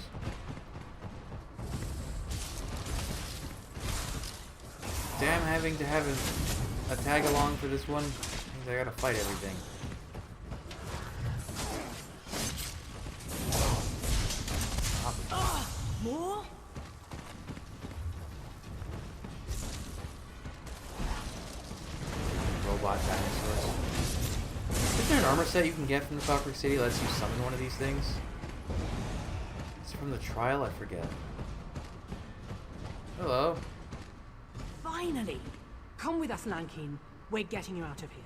Speaker 1: Damn, having to have a tag along for this one means I gotta fight everything.
Speaker 6: More?
Speaker 1: Robot dinosaurs. Is there an armor set you can get from the Clockwork City that lets you summon one of these things? Is it from the trial? I forget. Hello.
Speaker 6: Finally! Come with us, Nankin. We're getting you out of here.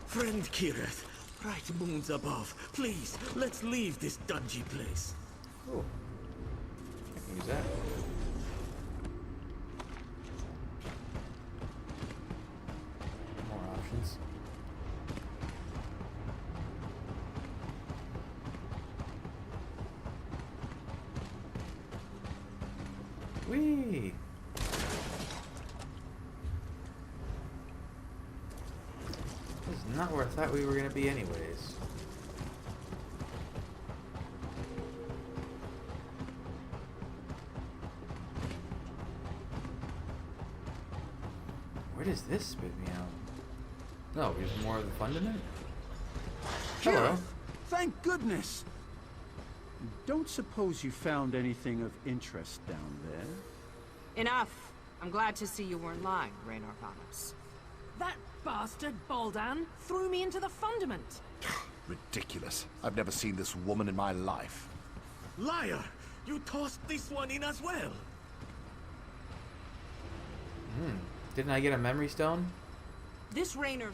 Speaker 7: Friend Kirith, bright moons above, please, let's leave this dungy place.
Speaker 1: Ooh. I can use that. More options. Whee! This is not where I thought we were going to be anyways. Where does this spit me out? No, there's more of the fundament? Hello.
Speaker 5: Kirith, thank goodness! Don't suppose you found anything of interest down there?
Speaker 4: Enough. I'm glad to see you weren't lying, Raynor Vanos.
Speaker 6: That bastard Baldan threw me into the fundament.
Speaker 14: Ridiculous. I've never seen this woman in my life.
Speaker 7: Liar! You tossed this one in as well.
Speaker 1: Didn't I get a memory stone?
Speaker 4: This Raynor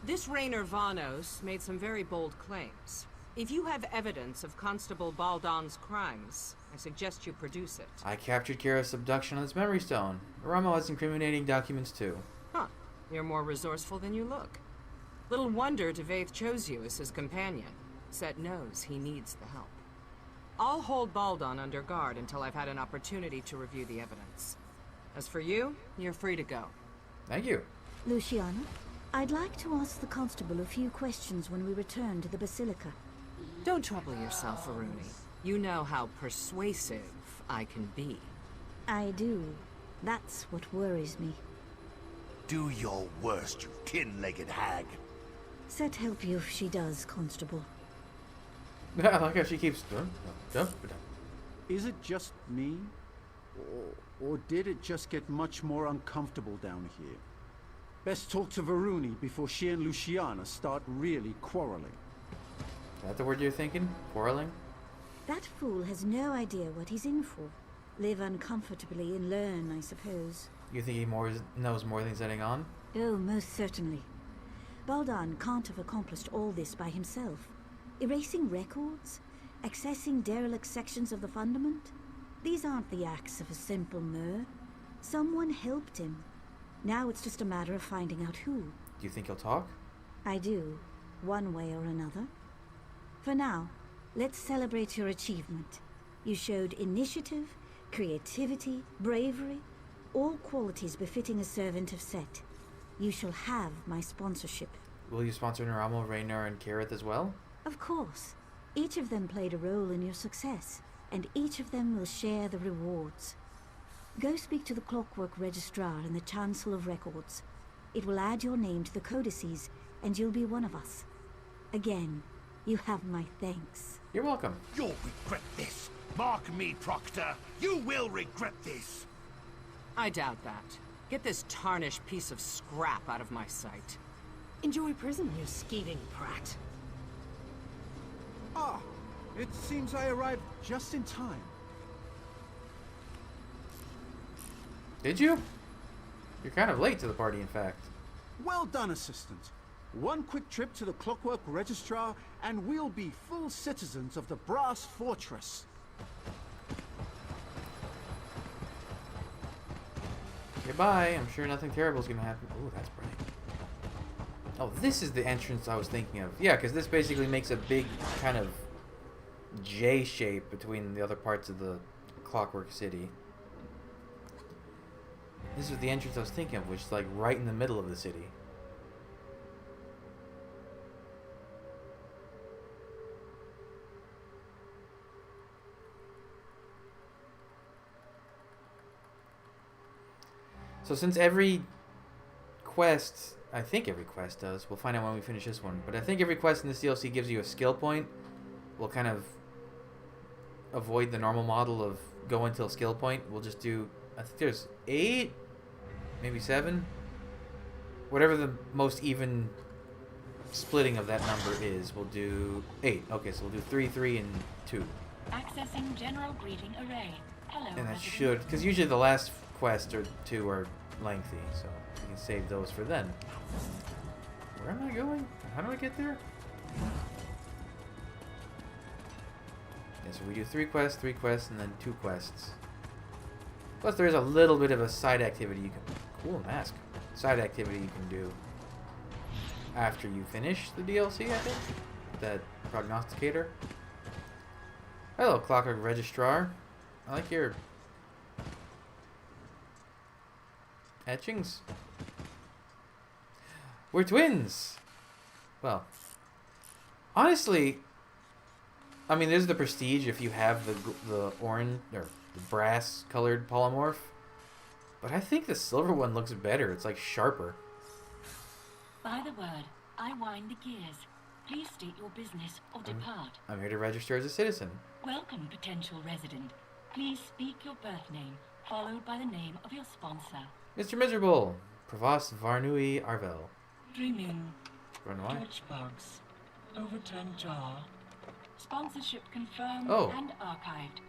Speaker 4: Vanos made some very bold claims. If you have evidence of Constable Baldan's crimes, I suggest you produce it.
Speaker 1: I captured Kira's abduction on this memory stone. Aramo has incriminating documents too.
Speaker 4: Huh. You're more resourceful than you look. Little wonder Devaith chose you as his companion. Set knows he needs the help. I'll hold Baldan under guard until I've had an opportunity to review the evidence. As for you, you're free to go.
Speaker 1: Thank you.
Speaker 12: Luciana, I'd like to ask the constable a few questions when we return to the Basilica.
Speaker 4: Don't trouble yourself, Aruni. You know how persuasive I can be.
Speaker 12: I do. That's what worries me.
Speaker 14: Do your worst, you tin-legged hag.
Speaker 12: Set help you if she does, Constable.
Speaker 1: I like how she keeps...
Speaker 5: Is it just me? Or did it just get much more uncomfortable down here? Best talk to Varuni before she and Luciana start really quarreling.
Speaker 1: Is that the word you're thinking? Quarreling?
Speaker 12: That fool has no idea what he's in for. Live uncomfortably and learn, I suppose.
Speaker 1: You think he knows more than he's letting on?
Speaker 12: Oh, most certainly. Baldan can't have accomplished all this by himself. Erasing records? Accessing derelict sections of the fundament? These aren't the acts of a simple Mer. Someone helped him. Now it's just a matter of finding out who.
Speaker 1: Do you think he'll talk?
Speaker 12: I do, one way or another. For now, let's celebrate your achievement. You showed initiative, creativity, bravery, all qualities befitting a servant of Set. You shall have my sponsorship.
Speaker 1: Will you sponsor Naramo, Raynor, and Kirith as well?
Speaker 12: Of course. Each of them played a role in your success, and each of them will share the rewards. Go speak to the Clockwork Registrar in the Chancel of Records. It will add your name to the codices, and you'll be one of us. Again, you have my thanks.
Speaker 1: You're welcome.
Speaker 14: You'll regret this. Mark me, Proctor. You will regret this.
Speaker 4: I doubt that. Get this tarnished piece of scrap out of my sight.
Speaker 6: Enjoy prison, you scheming brat.
Speaker 5: Ah, it seems I arrived just in time.
Speaker 1: Did you? You're kind of late to the party, in fact.
Speaker 5: Well done, Assistant. One quick trip to the Clockwork Registrar, and we'll be full citizens of the Brass Fortress.
Speaker 1: Okay, bye. I'm sure nothing terrible is going to happen. Ooh, that's bright. Oh, this is the entrance I was thinking of. Yeah, because this basically makes a big kind of J shape between the other parts of the Clockwork City. This is the entrance I was thinking of, which is like right in the middle of the city. So since every quest, I think every quest does, we'll find out when we finish this one, but I think every quest in this DLC gives you a skill point. We'll kind of avoid the normal model of go until skill point. We'll just do, I think there's 8, maybe 7, whatever the most even splitting of that number is. We'll do 8. Okay, so we'll do 3, 3, and 2.
Speaker 3: Accessing general greeting array. Hello,
Speaker 1: And that
Speaker 3: resident.
Speaker 1: should, because usually the last quest or 2 are lengthy, so we can save those for then. Where am I going? How do I get there? Yeah, so we do 3 quests, and then 2 quests. Plus there is a little bit of a side activity you can... Cool mask. Side activity you can do after you finish the DLC, I think. That prognosticator. Hello, Clockwork Registrar. I like your etchings. We're twins. Well, honestly, I mean, there's the prestige if you have the orange or the brass colored polymorph, but I think the silver one looks better. It's like sharper.
Speaker 3: By the word, I wind the gears. Please state your business or depart.
Speaker 1: I'm here to register as a citizen.
Speaker 3: Welcome, potential resident. Please speak your birth name, followed by the name of your sponsor.
Speaker 1: Mr. Miserable, Provost Varnui Arvel.
Speaker 18: Dreaming.
Speaker 1: Run away.
Speaker 18: Torchbox. Overturned jar.
Speaker 3: Sponsorship confirmed
Speaker 1: Oh.
Speaker 3: and archived.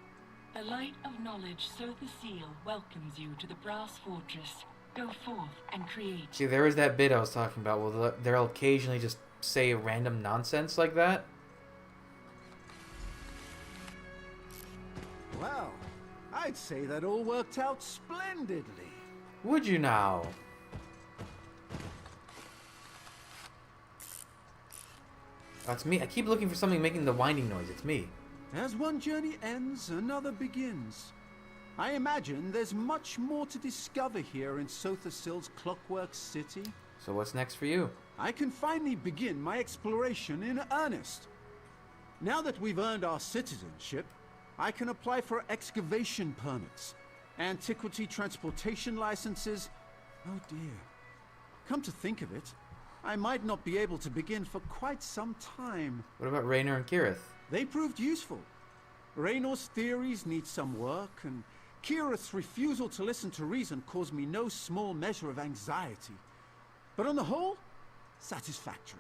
Speaker 3: The light of knowledge, so the seal, welcomes you to the Brass Fortress. Go forth and create.
Speaker 1: See, there was that bit I was talking about. Well, they'll occasionally just say random nonsense like that.
Speaker 5: Well, I'd say that all worked out splendidly.
Speaker 1: Would you now? That's me. I keep looking for something making the winding noise. It's me.
Speaker 5: As one journey ends, another begins. I imagine there's much more to discover here in Sothasil's Clockwork City.
Speaker 1: So what's next for you?
Speaker 5: I can finally begin my exploration in earnest. Now that we've earned our citizenship, I can apply for excavation permits, antiquity transportation licenses. Oh dear. Come to think of it, I might not be able to begin for quite some time.
Speaker 1: What about Raynor and Kirith?
Speaker 5: They proved useful. Raynor's theories need some work, and Kirith's refusal to listen to reason caused me no small measure of anxiety. But on the whole, satisfactory.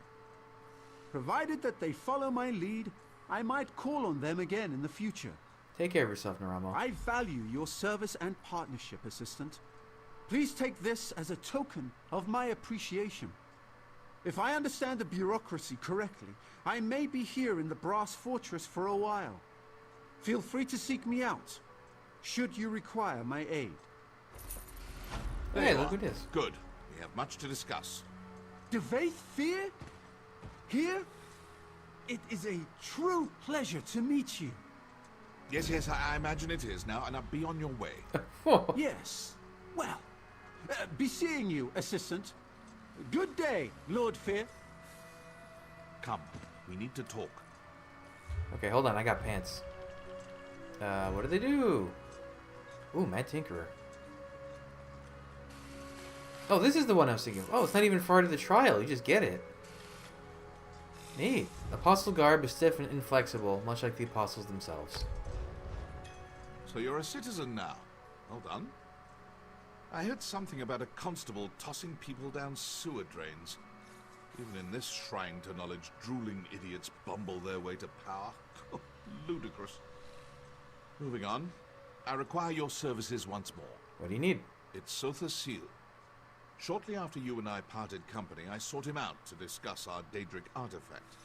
Speaker 5: Provided that they follow my lead, I might call on them again in the future.
Speaker 1: Take care of yourself, Naramo.
Speaker 5: I value your service and partnership, Assistant. Please take this as a token of my appreciation. If I understand the bureaucracy correctly, I may be here in the Brass Fortress for a while. Feel free to seek me out, should you require my aid.
Speaker 1: Hey, look at this.
Speaker 2: Good. We have much to discuss.
Speaker 5: Devaith Fear? Here? It is a true pleasure to meet you.
Speaker 2: Yes, I imagine it is now, and I'll be on your way.
Speaker 5: Yes. Well, be seeing you, Assistant. Good day, Lord Fear.
Speaker 2: Come, we need to talk.
Speaker 1: Okay, hold on. I got pants. What do they do? Ooh, Mad Tinkerer. Oh, this is the one I was thinking of. Oh, it's not even part of the trial. You just get it. Neat. Apostle garb is stiff and inflexible, much like the apostles themselves.
Speaker 2: So you're a citizen now. Well done. I heard something about a constable tossing people down sewer drains. Even in this shrine to knowledge, drooling idiots bumble their way to power. Ludicrous. Moving on. I require your services once more.
Speaker 1: What do you need?
Speaker 2: It's Sotha Seal. Shortly after you and I parted company, I sought him out to discuss our Daedric artifact.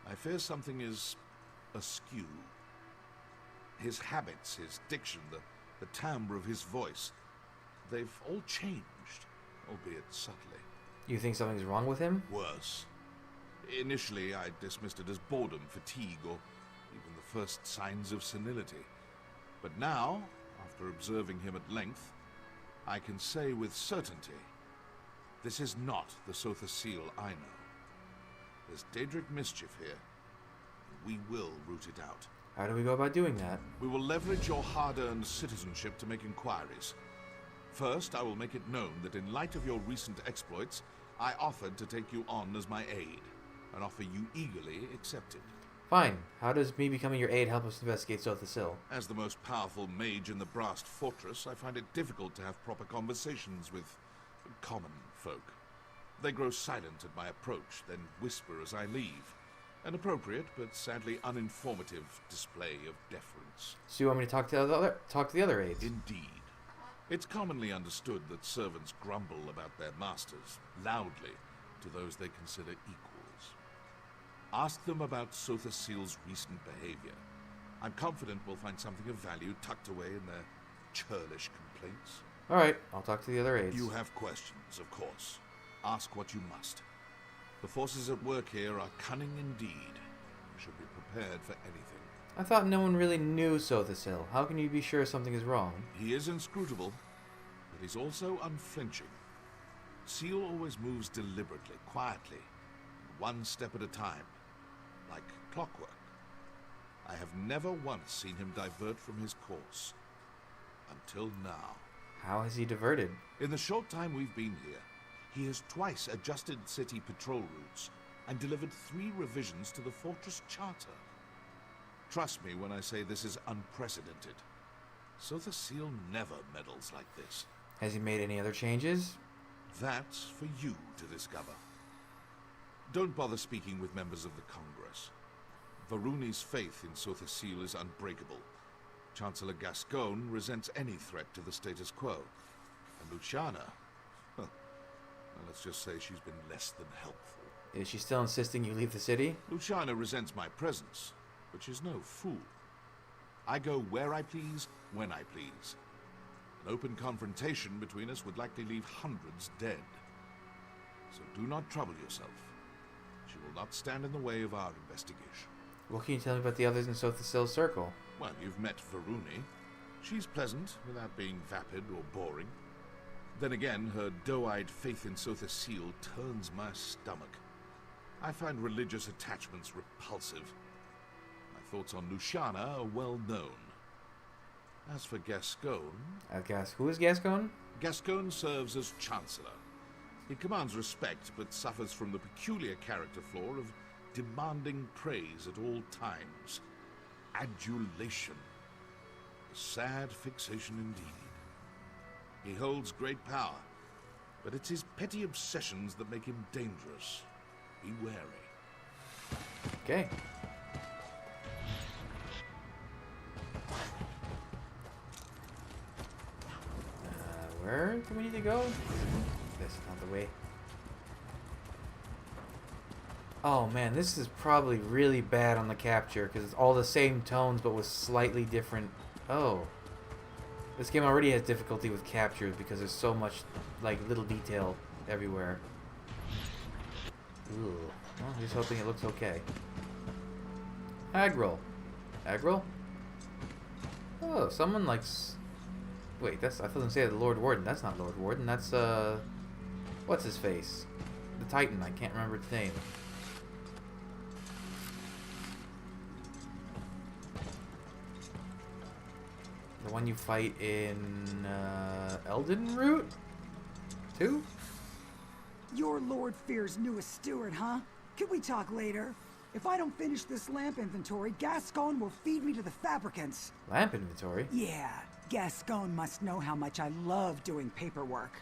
Speaker 2: I fear something is askew. His habits, his diction, the timbre of his voice, they've all changed, albeit subtly.
Speaker 1: You think something's wrong with him?
Speaker 2: Worse. Initially, I dismissed it as boredom, fatigue, or even the first signs of senility. But now, after observing him at length, I can say with certainty, this is not the Sotha Seal I know. There's Daedric mischief here, and we will root it out.
Speaker 1: How do we go about doing that?
Speaker 2: We will leverage your hard-earned citizenship to make inquiries. First, I will make it known that in light of your recent exploits, I offered to take you on as my aide, an offer you eagerly accepted.
Speaker 1: Fine. How does me becoming your aide help us investigate Sotha Sil?
Speaker 2: As the most powerful mage in the Brast Fortress, I find it difficult to have proper conversations with common folk. They grow silent at my approach, then whisper as I leave. An appropriate, but sadly uninformative display of deference.
Speaker 1: So you want me to talk to the other aides?
Speaker 2: Indeed. It's commonly understood that servants grumble about their masters, loudly, to those they consider equals. Ask them about Sotha Seal's recent behavior. I'm confident we'll find something of value tucked away in their churlish complaints.
Speaker 1: Alright, I'll talk to the other aides.
Speaker 2: You have questions, of course. Ask what you must. The forces at work here are cunning indeed. You should be prepared for anything.
Speaker 1: I thought no one really knew Sotha Sil. How can you be sure something is wrong?
Speaker 2: He is inscrutable, but he's also unflinching. Seal always moves deliberately, quietly, one step at a time, like clockwork. I have never once seen him divert from his course. Until now.
Speaker 1: How has he diverted?
Speaker 2: In the short time we've been here, he has twice adjusted city patrol routes and delivered 3 revisions to the fortress charter. Trust me when I say this is unprecedented. Sotha Seal never meddles like this.
Speaker 1: Has he made any other changes?
Speaker 2: That's for you to discover. Don't bother speaking with members of the Congress. Varuni's faith in Sotha Seal is unbreakable. Chancellor Gascoigne resents any threat to the status quo. And Luciana, well, let's just say she's been less than helpful.
Speaker 1: Is she still insisting you leave the city?
Speaker 2: Luciana resents my presence, but she's no fool. I go where I please, when I please. An open confrontation between us would likely leave hundreds dead. So do not trouble yourself. She will not stand in the way of our investigation.
Speaker 1: What can you tell me about the others in Sotha Sil's circle?
Speaker 2: Well, you've met Varuni. She's pleasant, without being vapid or boring. Then again, her doe-eyed faith in Sotha Seal turns my stomach. I find religious attachments repulsive. My thoughts on Luciana are well known. As for Gascoigne...
Speaker 1: Who is Gascoigne?
Speaker 2: Gascoigne serves as Chancellor. He commands respect, but suffers from the peculiar character flaw of demanding praise at all times. Adulation. A sad fixation indeed. He holds great power, but it's his petty obsessions that make him dangerous. Be wary.
Speaker 1: Okay. Where do we need to go? This is not the way. Oh man, this is probably really bad on the capture because it's all the same tones but with slightly different... Oh. This game already has difficulty with captures because there's so much, like, little detail everywhere. Ooh. Well, I'm just hoping it looks okay. Agril. Agril? Oh, someone likes... Wait, that's... I thought I was going to say the Lord Warden. That's not Lord Warden. That's, what's his face? The Titan. I can't remember its name. The one you fight in, Elden Root? 2?
Speaker 19: You're Lord Fear's newest steward, huh? Could we talk later? If I don't finish this lamp inventory, Gascoigne will feed me to the fabricants.
Speaker 1: Lamp inventory?
Speaker 19: Yeah, Gascoigne must know how much I love doing paperwork.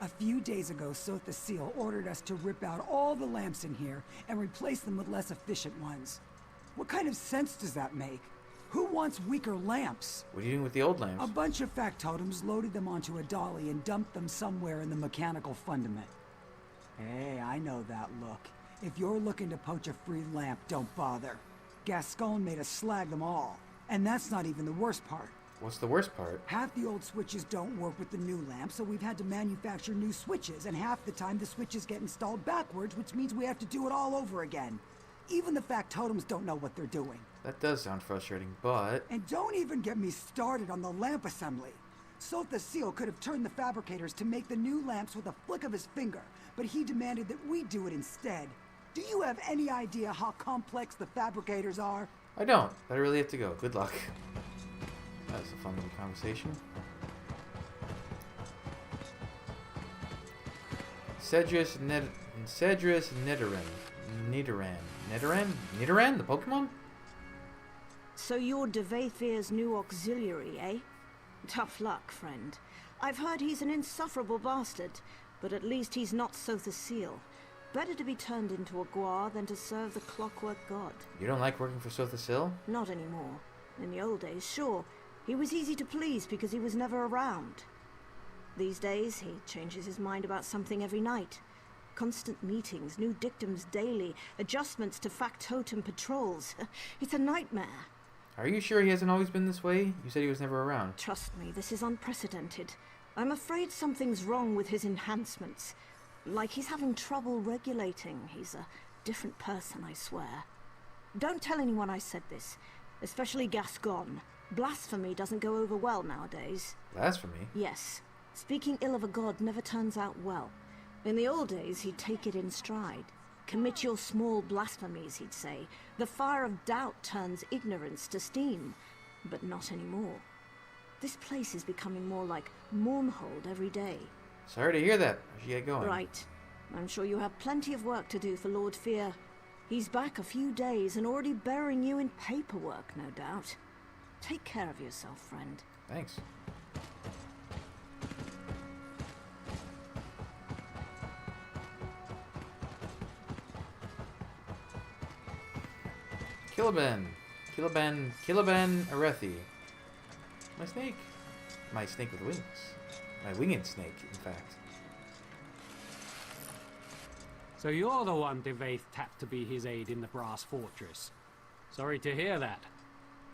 Speaker 19: A few days ago, Sotha Seal ordered us to rip out all the lamps in here and replace them with less efficient ones. What kind of sense does that make? Who wants weaker lamps?
Speaker 1: What are you doing with the old lamps?
Speaker 19: A bunch of factotums loaded them onto a dolly and dumped them somewhere in the mechanical fundament. Hey, I know that look. If you're looking to poach a free lamp, don't bother. Gascon made us slag them all. And that's not even the worst part.
Speaker 1: What's the worst part?
Speaker 19: Half the old switches don't work with the new lamp, so we've had to manufacture new switches, and half the time the switches get installed backwards, which means we have to do it all over again. Even the factotums don't know what they're doing.
Speaker 1: That does sound frustrating, but...
Speaker 19: And don't even get me started on the lamp assembly. Sotha Seal could have turned the fabricators to make the new lamps with a flick of his finger, but he demanded that we do it instead. Do you have any idea how complex the fabricators are?
Speaker 1: I don't, but I really have to go. Good luck. That was a fun little conversation. Cedrus Nidoran, the Pokemon?
Speaker 12: So you're Devathir's new auxiliary, eh? Tough luck, friend. I've heard he's an insufferable bastard, but at least he's not Sotha Seal. Better to be turned into a Guar than to serve the Clockwork God.
Speaker 1: You don't like working for Sotha Seal?
Speaker 12: Not anymore. In the old days, sure. He was easy to please because he was never around. These days, he changes his mind about something every night. Constant meetings, new dictums daily, adjustments to factotum patrols. It's a nightmare.
Speaker 1: Are you sure he hasn't always been this way? You said he was never around.
Speaker 12: Trust me, this is unprecedented. I'm afraid something's wrong with his enhancements. Like he's having trouble regulating. He's a different person, I swear. Don't tell anyone I said this, especially Gascon. Blasphemy doesn't go over well nowadays.
Speaker 1: Blasphemy?
Speaker 12: Yes. Speaking ill of a god never turns out well. In the old days, he'd take it in stride. Commit your small blasphemies, he'd say. The fire of doubt turns ignorance to steam. But not anymore. This place is becoming more like Mournhold every day.
Speaker 1: Sorry to hear that. I should get going.
Speaker 12: Right. I'm sure you have plenty of work to do for Lord Fear. He's back a few days and already burying you in paperwork, no doubt. Take care of yourself, friend.
Speaker 1: Thanks. Killaben Arethi. My snake. My snake with wings. My winged snake, in fact.
Speaker 10: So you're the one Devath tapped to be his aide in the Brass Fortress. Sorry to hear that.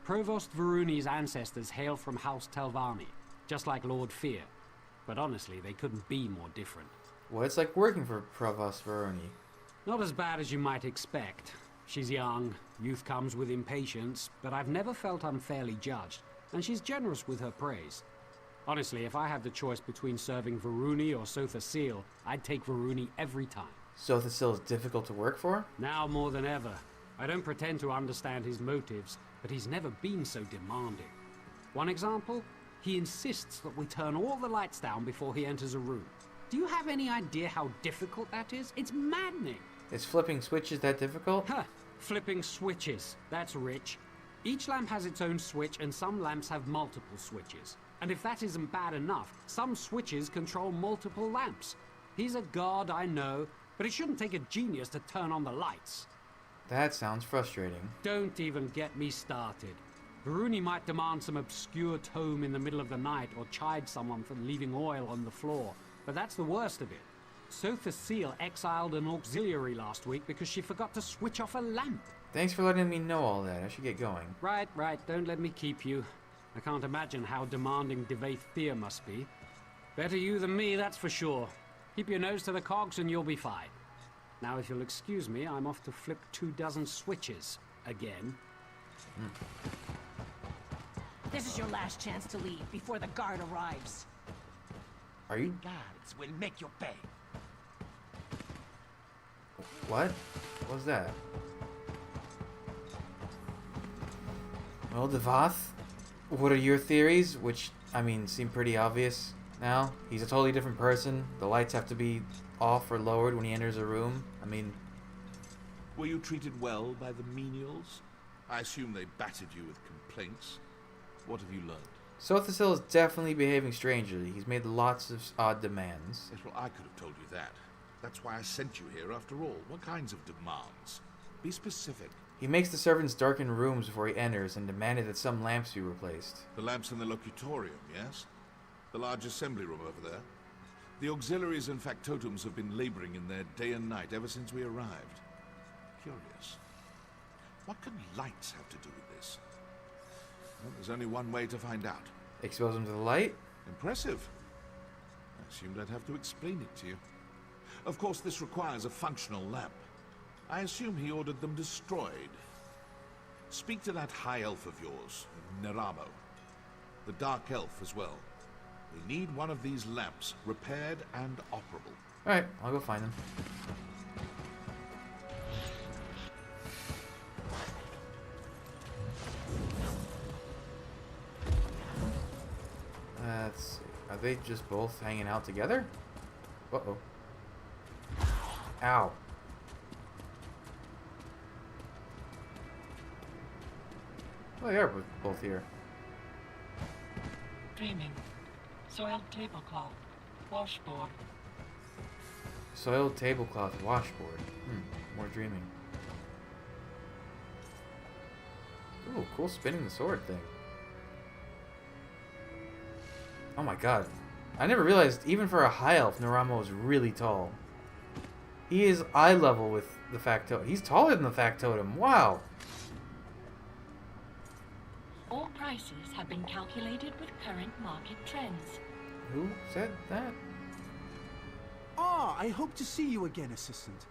Speaker 10: Provost Varuni's ancestors hail from House Telvanni, just like Lord Fear. But honestly, they couldn't be more different.
Speaker 1: Well, it's like working for Provost Varuni.
Speaker 10: Not as bad as you might expect. She's young, youth comes with impatience, but I've never felt unfairly judged, and she's generous with her praise. Honestly, if I had the choice between serving Varuni or Sotha Seal, I'd take Varuni every time.
Speaker 1: Sotha Seal is difficult to work for?
Speaker 10: Now more than ever. I don't pretend to understand his motives, but he's never been so demanding. One example? He insists that we turn all the lights down before he enters a room. Do you have any idea how difficult that is? It's maddening.
Speaker 1: Is flipping switches that difficult?
Speaker 10: Huh. Flipping switches. That's rich. Each lamp has its own switch, and some lamps have multiple switches. And if that isn't bad enough, some switches control multiple lamps. He's a god, I know, but it shouldn't take a genius to turn on the lights.
Speaker 1: That sounds frustrating.
Speaker 10: Don't even get me started. Varuni might demand some obscure tome in the middle of the night or chide someone for leaving oil on the floor, but that's the worst of it. Sotha Seal exiled an auxiliary last week because she forgot to switch off a lamp.
Speaker 1: Thanks for letting me know all that. I should get going.
Speaker 10: Right. Don't let me keep you. I can't imagine how demanding Devathir must be. Better you than me, that's for sure. Keep your nose to the cogs and you'll be fine. Now, if you'll excuse me, I'm off to flip 24 switches. Again.
Speaker 17: This is your last chance to leave before the guard arrives.
Speaker 1: Are you?
Speaker 17: Guards will make you pay.
Speaker 1: What? What was that? Well, Devath, what are your theories? Which, I mean, seem pretty obvious now. He's a totally different person. The lights have to be off or lowered when he enters a room. I mean...
Speaker 2: Were you treated well by the menials? I assume they battered you with complaints. What have you learned?
Speaker 1: Sotha Seal is definitely behaving strangely. He's made lots of odd demands.
Speaker 2: Yes, well, I could have told you that. That's why I sent you here after all. What kinds of demands? Be specific.
Speaker 1: He makes the servants darken rooms before he enters and demanded that some lamps be replaced.
Speaker 2: The lamps in the locutorium, yes? The large assembly room over there? The auxiliaries and factotums have been laboring in there day and night ever since we arrived. Curious. What can lights have to do with this? Well, there's only one way to find out.
Speaker 1: Expose them to the light?
Speaker 2: Impressive. I assumed I'd have to explain it to you. Of course, this requires a functional lamp. I assume he ordered them destroyed. Speak to that high elf of yours, Neramo. The dark elf as well. We need one of these lamps, repaired and operable.
Speaker 1: Alright, I'll go find them. Let's see. Are they just both hanging out together? Uh-oh. Ow. Oh, they are both here.
Speaker 18: Dreaming. Soiled tablecloth. Washboard.
Speaker 1: Soiled tablecloth washboard. More dreaming. Ooh, cool spinning the sword thing. Oh my god. I never realized, even for a high elf, Neramo is really tall. He is eye level with the factotum. He's taller than the factotum. Wow.
Speaker 3: All prices have been calculated with current market trends.
Speaker 1: Who said that?
Speaker 5: Ah, I hope to see you again, Assistant.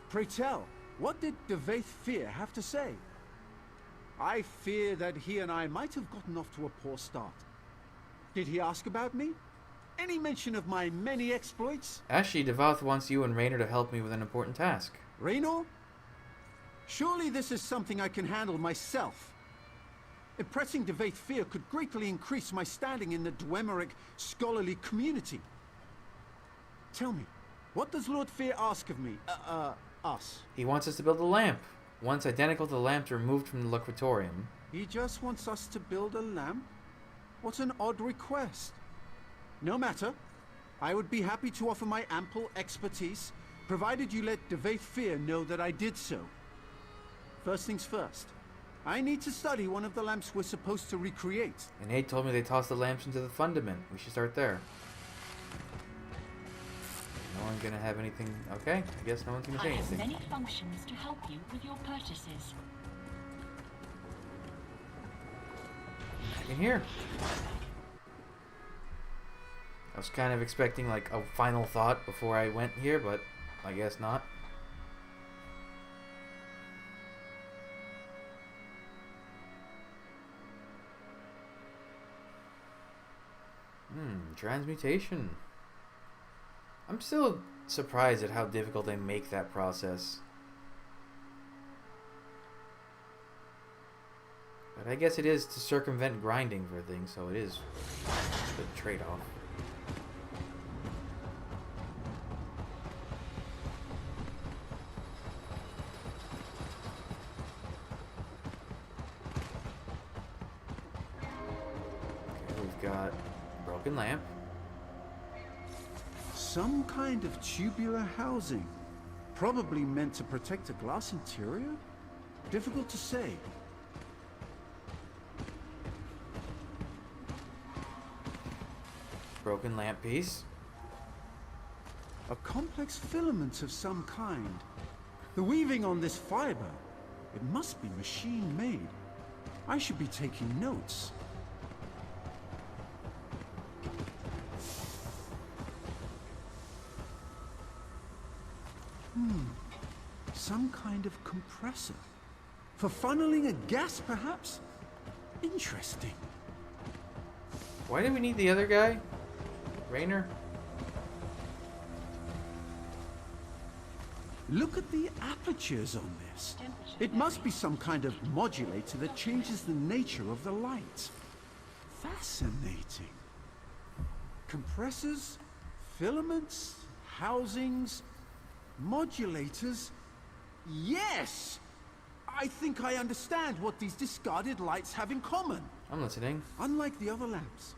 Speaker 5: Pray tell, what did Devaith Fear have to say? I fear that he and I might have gotten off to a poor start. Did he ask about me? Any mention of my many exploits?
Speaker 1: Actually, Devath wants you and Raynor to help me with an important task.
Speaker 5: Raynor? Surely this is something I can handle myself. Impressing Devaith Fear could greatly increase my standing in the Dwemerich scholarly community. Tell me, what does Lord Fear ask of me? Us?
Speaker 1: He wants us to build a lamp. Once identical to the lamps removed from the locutorium.
Speaker 5: He just wants us to build a lamp? What an odd request. No matter. I would be happy to offer my ample expertise, provided you let Devaith Fear know that I did so. First things first. I need to study one of the lamps we're supposed to recreate.
Speaker 1: And Nate told me they tossed the lamps into the fundament. We should start there. No one gonna have anything... Okay, I guess no one's gonna say
Speaker 3: I have
Speaker 1: anything.
Speaker 3: many functions to help you with your purchases.
Speaker 1: Back in here. I was kind of expecting like a final thought before I went here, but I guess not. Transmutation. I'm still surprised at how difficult they make that process. But I guess it is to circumvent grinding for things, so it is a trade-off. Okay, we've got broken lamp.
Speaker 5: Some kind of tubular housing. Probably meant to protect a glass interior? Difficult to say.
Speaker 1: Broken lamp piece.
Speaker 5: A complex filament of some kind. The weaving on this fiber, it must be machine-made. I should be taking notes. Some kind of compressor. For funneling a gas, perhaps? Interesting.
Speaker 1: Why do we need the other guy? Raynor?
Speaker 5: Look at the apertures on this. It must be some kind of modulator that changes the nature of the light. Fascinating. Compressors, filaments, housings, modulators. Yes! I think I understand what these discarded lights have in common.
Speaker 1: I'm listening.
Speaker 5: Unlike the other lamps,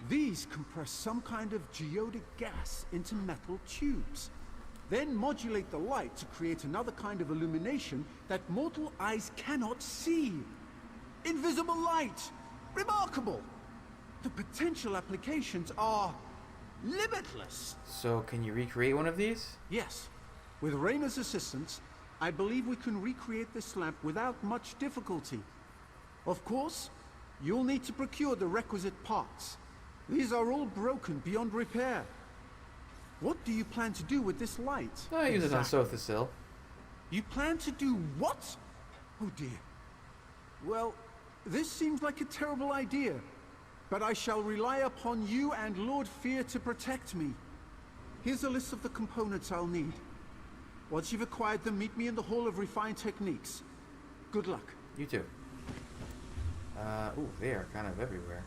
Speaker 5: these compress some kind of geodic gas into metal tubes. then modulate the light to create another kind of illumination that mortal eyes cannot see. Invisible light! Remarkable! The potential applications are limitless.
Speaker 1: So, can you recreate one of these?
Speaker 5: Yes. With Rayna's assistance, I believe we can recreate this lamp without much difficulty. Of course, you'll need to procure the requisite parts. These are all broken beyond repair. What do you plan to do with this light?
Speaker 1: I use it on Sothasil.
Speaker 5: You plan to do what? Oh dear. Well, this seems like a terrible idea, but I shall rely upon you and Lord Fear to protect me. Here's a list of the components I'll need. Once you've acquired them, meet me in the Hall of Refined Techniques. Good luck.
Speaker 1: You too. Ooh, they are kind of everywhere.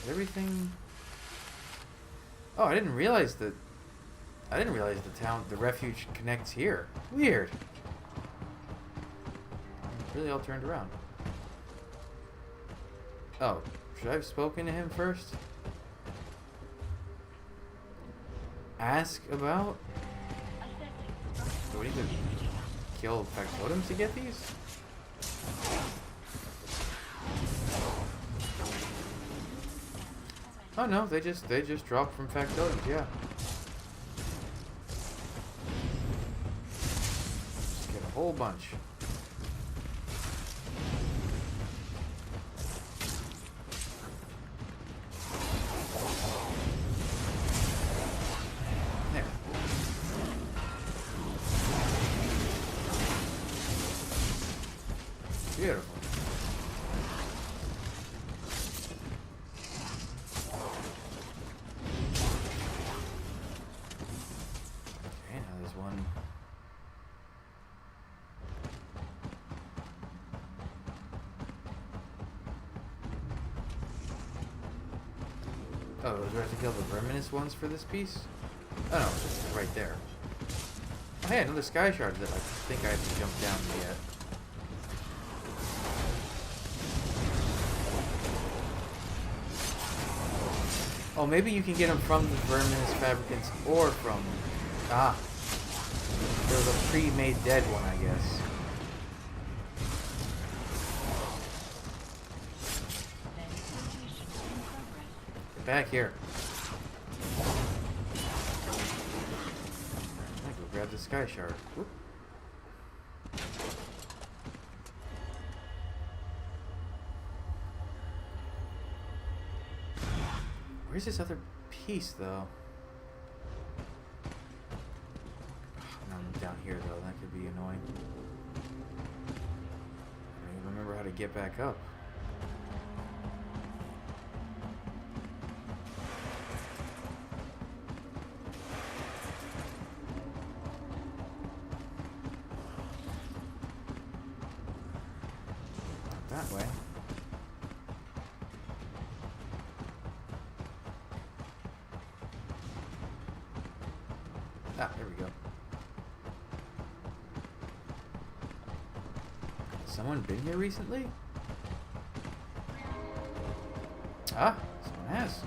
Speaker 1: Everything. Oh, I didn't realize that. I didn't realize the refuge connects here. Weird. Really all turned around. Oh, should I have spoken to him first? Ask about? Do we need to kill factotums to get these? Oh no, they just drop from factotums, yeah. Just get a whole bunch. There. Beautiful. Oh, do I have to kill the verminous ones for this piece? Oh no, it's just right there. Oh hey, another sky shard that I think I have to jump down to get. Oh, maybe you can get them from the verminous fabricants or from... Ah. There's a pre-made dead one, I guess. Back here. I go grab the sky shard. Whoop. Where's this other piece, though? No, I'm down here, though. That could be annoying. I don't even remember how to get back up. That way. Ah, there we go. Has someone been here recently? Ah, someone has.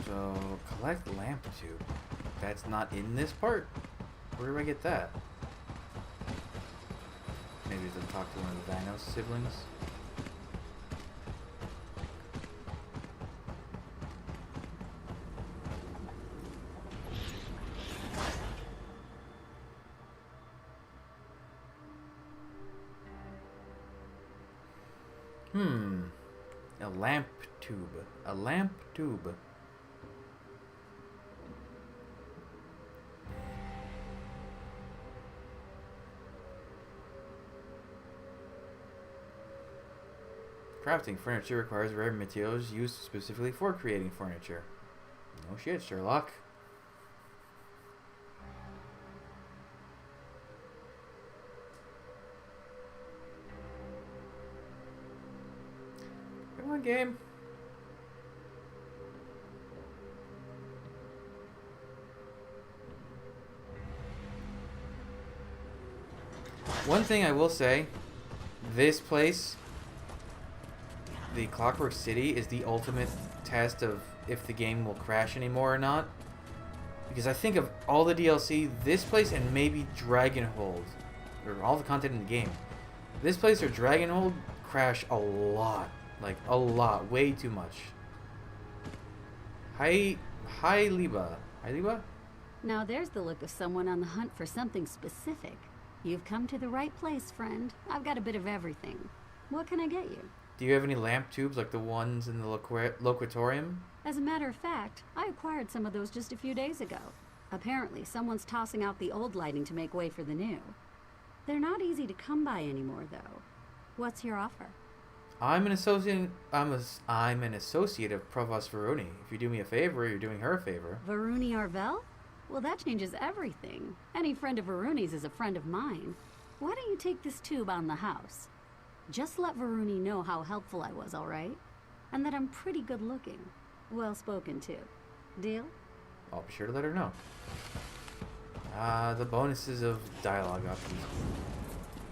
Speaker 1: So, collect lamp tube. That's not in this part? Where do I get that? Maybe to talk to one of the Dinos siblings? A lamp tube. A lamp tube. Crafting furniture requires rare materials used specifically for creating furniture. No shit, Sherlock. game. One thing I will say, this place, the Clockwork City, is the ultimate test of if the game will crash anymore or not. Because I think of all the DLC, this place and maybe Dragonhold, or all the content in the game, this place or Dragonhold crash a lot. Like, a lot. Way too much. Hi Liba. Hi Liba?
Speaker 15: Now there's the look of someone on the hunt for something specific. You've come to the right place, friend. I've got a bit of everything. What can I get you?
Speaker 1: Do you have any lamp tubes like the ones in the loquitorium?
Speaker 15: As a matter of fact, I acquired some of those just a few days ago. Apparently, someone's tossing out the old lighting to make way for the new. They're not easy to come by anymore, though. What's your offer?
Speaker 1: I'm an associate. I'm an associate of Provost Varuni. If you do me a favor, you're doing her a favor.
Speaker 15: Varuni Arvel? Well, that changes everything. Any friend of Varuni's is a friend of mine. Why don't you take this tube on the house? Just let Varuni know how helpful I was, all right? And that I'm pretty good looking. Well spoken, too. Deal?
Speaker 1: I'll be sure to let her know. The bonuses of dialogue options.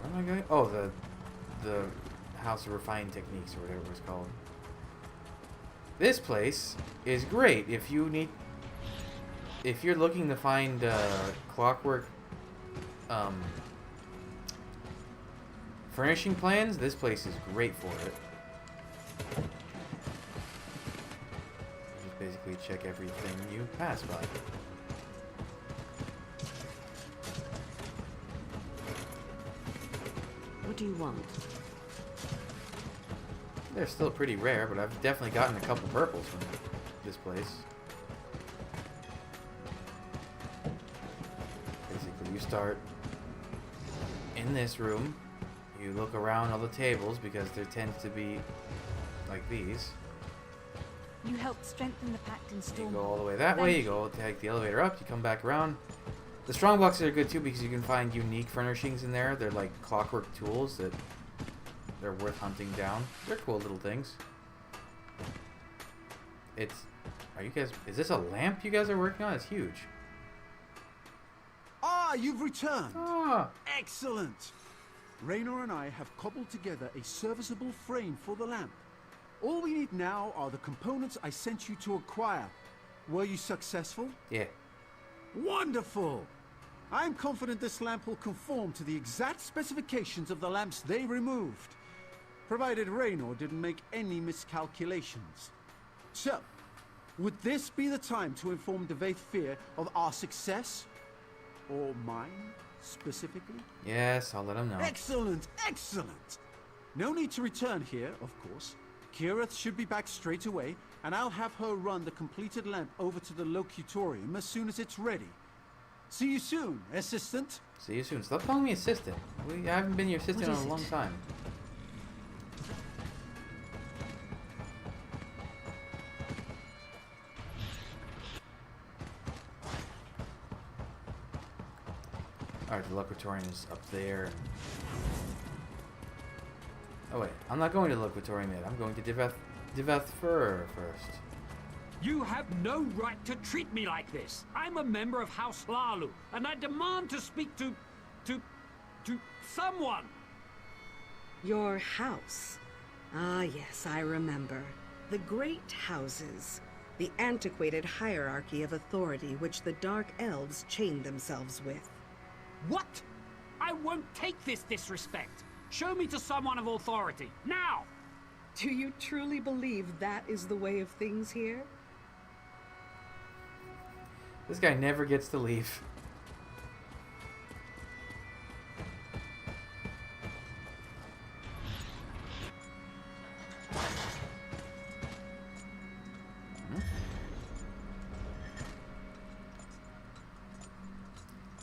Speaker 1: Where am I going? Oh, the House of Refined Techniques, or whatever it's called. This place is great if you're looking to find Clockwork furnishing plans. This place is great for it. Just basically check everything you pass by.
Speaker 11: What do you want?
Speaker 1: They're still pretty rare, but I've definitely gotten a couple purples from this place. Basically, you start in this room. You look around all the tables because there tends to be like these.
Speaker 20: You helped strengthen the pact in Storm.
Speaker 1: You go all the way that way. You go take the elevator up. You come back around. The strong boxes are good too because you can find unique furnishings in there. They're like clockwork tools that they're worth hunting down. They're cool little things. Are you guys? Is this a lamp you guys are working on? It's huge.
Speaker 5: Ah, you've returned.
Speaker 1: Ah,
Speaker 5: excellent. Raynor and I have cobbled together a serviceable frame for the lamp. All we need now are the components I sent you to acquire. Were you successful?
Speaker 1: Yeah.
Speaker 5: Wonderful! I'm confident this lamp will conform to the exact specifications of the lamps they removed, provided Raynor didn't make any miscalculations. So, would this be the time to inform Devaith Fear of our success? Or mine, specifically?
Speaker 1: Yes, I'll let him know.
Speaker 5: Excellent, excellent! No need to return here, of course. Kirith should be back straight away, and I'll have her run the completed lamp over to the locutorium as soon as it's ready. See you soon, assistant.
Speaker 1: See you soon. Stop calling me assistant. I haven't been your assistant in a long time. Alright, the locutorium is up there. Oh wait, I'm not going to the locutorium yet. I'm going to Devath Fur first.
Speaker 10: You have no right to treat me like this. I'm a member of House Lalu, and I demand to speak to someone.
Speaker 11: Your house. Ah, yes, I remember. The Great Houses. The antiquated hierarchy of authority which the Dark Elves chain themselves with.
Speaker 10: What? I won't take this disrespect. Show me to someone of authority, now!
Speaker 11: Do you truly believe that is the way of things here?
Speaker 1: This guy never gets to leave.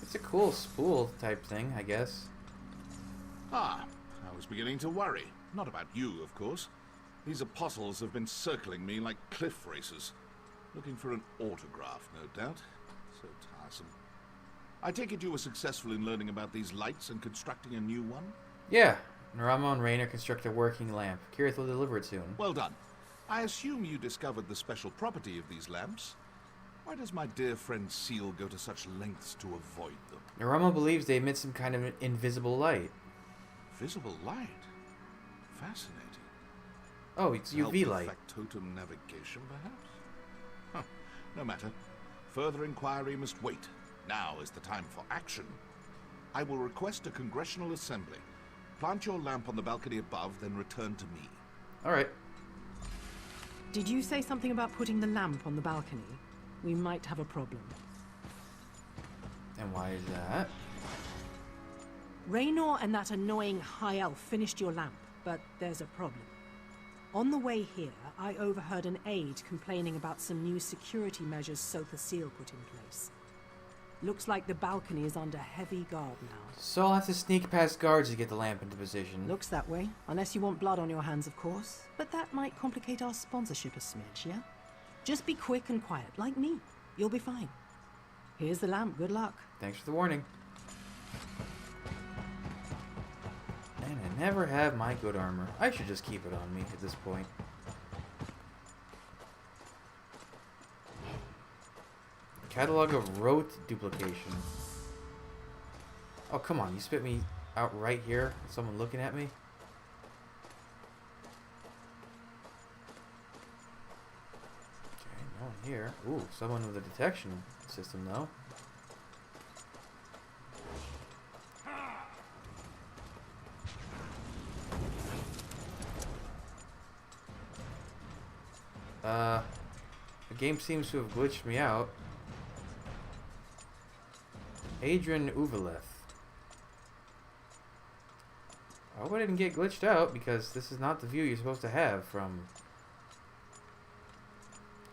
Speaker 1: It's a cool spool type thing, I guess.
Speaker 2: Ah, I was beginning to worry. Not about you, of course. These apostles have been circling me like cliff racers. Looking for an autograph, no doubt. So tiresome. I take it you were successful in learning about these lights and constructing a new one?
Speaker 1: Yeah. Narama and Raynor construct a working lamp. Kirith will deliver it soon.
Speaker 2: Well done. I assume you discovered the special property of these lamps. Why does my dear friend Seal go to such lengths to avoid them?
Speaker 1: Narama believes they emit some kind of invisible light.
Speaker 2: Visible light? Fascinating.
Speaker 1: Oh, it's
Speaker 2: Help
Speaker 1: UV
Speaker 2: with
Speaker 1: light.
Speaker 2: Factotum navigation, perhaps? Huh. No matter. Further inquiry must wait. Now is the time for action. I will request a congressional assembly. Plant your lamp on the balcony above, then return to me.
Speaker 1: All right.
Speaker 6: Did you say something about putting the lamp on the balcony? We might have a problem.
Speaker 1: And why is that?
Speaker 6: Raynor and that annoying high elf finished your lamp, but there's a problem. On the way here, I overheard an aide complaining about some new security measures Sotha Seal put in place. Looks like the balcony is under heavy guard now.
Speaker 1: So I'll have to sneak past guards to get the lamp into position.
Speaker 6: Looks that way, unless you want blood on your hands, of course. But that might complicate our sponsorship a smidge, yeah? Just be quick and quiet, like me. You'll be fine. Here's the lamp, good luck.
Speaker 1: Thanks for the warning. And I never have my good armor. I should just keep it on me at this point. Catalog of rote duplication. Oh, come on. You spit me out right here? Someone looking at me? Okay, no one here. Ooh, someone with a detection system, though. The game seems to have glitched me out. Adrian Uvaleth. I hope I didn't get glitched out, because this is not the view you're supposed to have from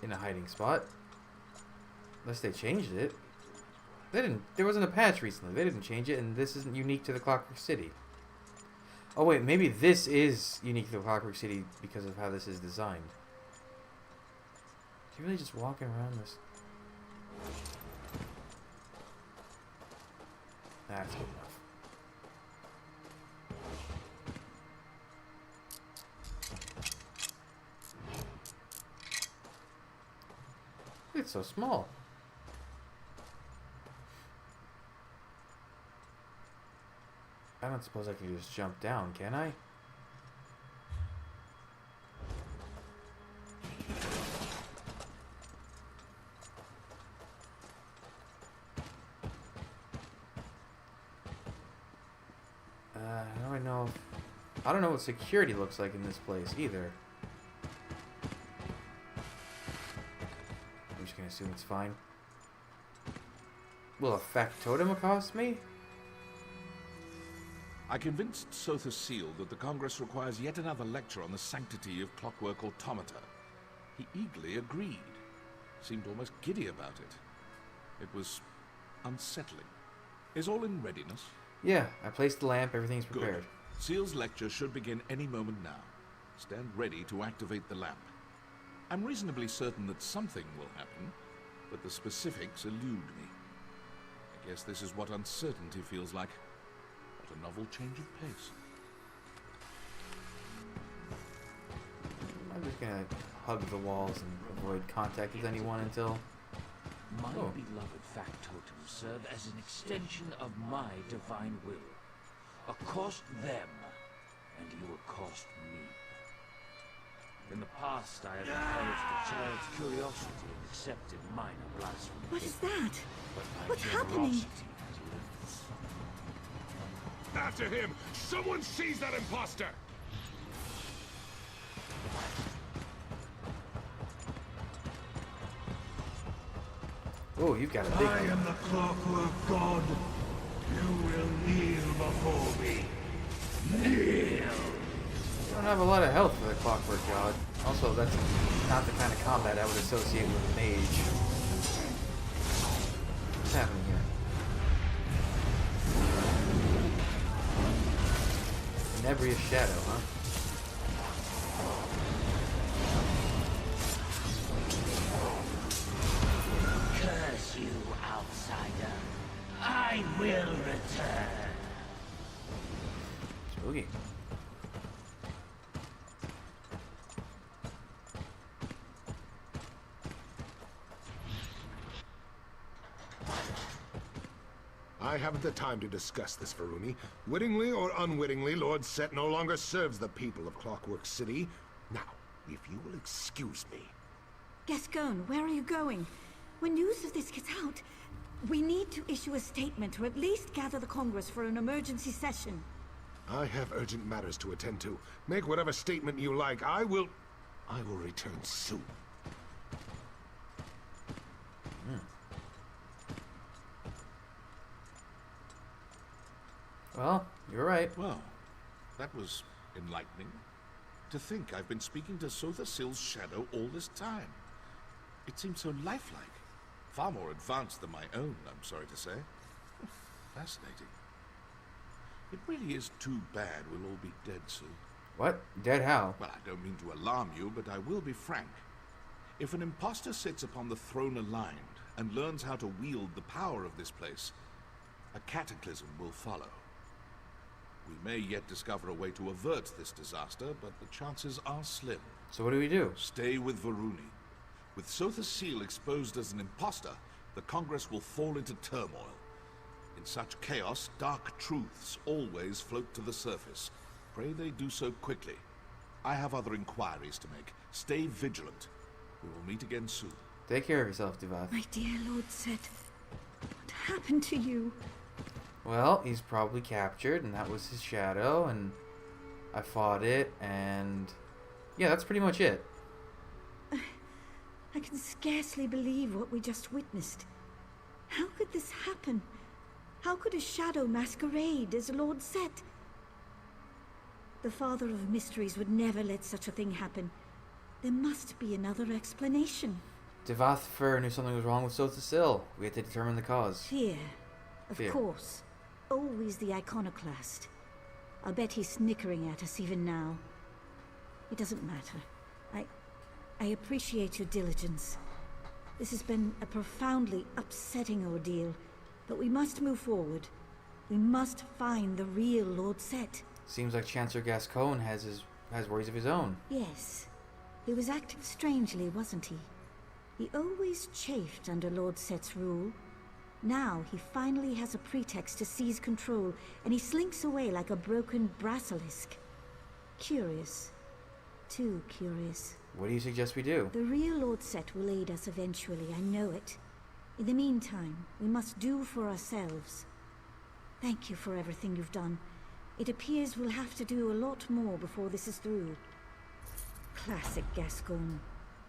Speaker 1: in a hiding spot. Unless they changed it. They didn't. There wasn't a patch recently. They didn't change it, and this isn't unique to the Clockwork City. Oh wait, maybe this is unique to the Clockwork City because of how this is designed. Is he really just walking around this? That's good enough. It's so small. I don't suppose I can just jump down, can I? How do I know? I don't know what security looks like in this place either. I'm just gonna assume it's fine. Will a factotum accost me?
Speaker 2: I convinced Sotha Seal that the Congress requires yet another lecture on the sanctity of clockwork automata. He eagerly agreed. Seemed almost giddy about it. It was unsettling. Is all in readiness?
Speaker 1: Yeah, I placed the lamp, everything's prepared.
Speaker 2: Good. Seal's lecture should begin any moment now. Stand ready to activate the lamp. I'm reasonably certain that something will happen, but the specifics elude me. I guess this is what uncertainty feels like. What a novel change of pace.
Speaker 1: I'm just gonna hug the walls and avoid contact with anyone until...
Speaker 21: My beloved factotums serve as an extension of my divine will. Accost them, and you accost me. In the past, I have encouraged a child's curiosity and accepted minor blasphemy.
Speaker 12: What is that?
Speaker 21: But my
Speaker 12: What's happening?
Speaker 21: generosity has limits.
Speaker 13: After him! Someone seize that imposter!
Speaker 1: Oh, you've got a big...
Speaker 7: I am the Clockwork God. You will kneel before me. Kneel!
Speaker 1: You don't have a lot of health for the Clockwork God. Also, that's not the kind of combat I would associate with a mage. What's happening here? Inebrious Shadow, huh?
Speaker 21: Curse you, outsider. I will return.
Speaker 1: Spooky.
Speaker 13: I haven't the time to discuss this, Varuni. Wittingly or unwittingly, Lord Set no longer serves the people of Clockwork City. Now, if you will excuse me.
Speaker 12: Gascon, where are you going? When news of this gets out, we need to issue a statement or at least gather the Congress for an emergency session.
Speaker 13: I have urgent matters to attend to. Make whatever statement you like. I will return soon.
Speaker 1: Well, you're right.
Speaker 2: Well, that was enlightening. To think I've been speaking to Sotha Sil's shadow all this time. It seems so lifelike. Far more advanced than my own, I'm sorry to say. Fascinating. It really is too bad we'll all be dead soon.
Speaker 1: What? Dead how?
Speaker 2: Well, I don't mean to alarm you, but I will be frank. If an impostor sits upon the throne aligned and learns how to wield the power of this place, a cataclysm will follow. We may yet discover a way to avert this disaster, but the chances are slim.
Speaker 1: So what do we do?
Speaker 2: Stay with Varuni. With Sotha Sil exposed as an impostor, the Congress will fall into turmoil. In such chaos, dark truths always float to the surface. Pray they do so quickly. I have other inquiries to make. Stay vigilant. We will meet again soon.
Speaker 1: Take care of yourself, Devath.
Speaker 12: My dear Lord Set, what happened to you?
Speaker 1: Well, he's probably captured, and that was his shadow, and I fought it, and yeah, that's pretty much it.
Speaker 12: I can scarcely believe what we just witnessed. How could this happen? How could a shadow masquerade as Lord Set? The Father of Mysteries would never let such a thing happen. There must be another explanation.
Speaker 1: Devath Fur knew something was wrong with Sotha Sil. We had to determine the cause.
Speaker 12: Fear. Of
Speaker 1: Fear.
Speaker 12: course. Always the iconoclast. I'll bet he's snickering at us even now. It doesn't matter. I appreciate your diligence. This has been a profoundly upsetting ordeal, but we must move forward. We must find the real Lord Set.
Speaker 1: Seems like Chancellor Gascon has worries of his own.
Speaker 12: Yes. He was acting strangely, wasn't he? He always chafed under Lord Set's rule. Now he finally has a pretext to seize control, and he slinks away like a broken basilisk. Curious. Too curious.
Speaker 1: What do you suggest we do?
Speaker 12: The real Lord Set will aid us eventually, I know it. In the meantime, we must do for ourselves. Thank you for everything you've done. It appears we'll have to do a lot more before this is through. Classic Gascon.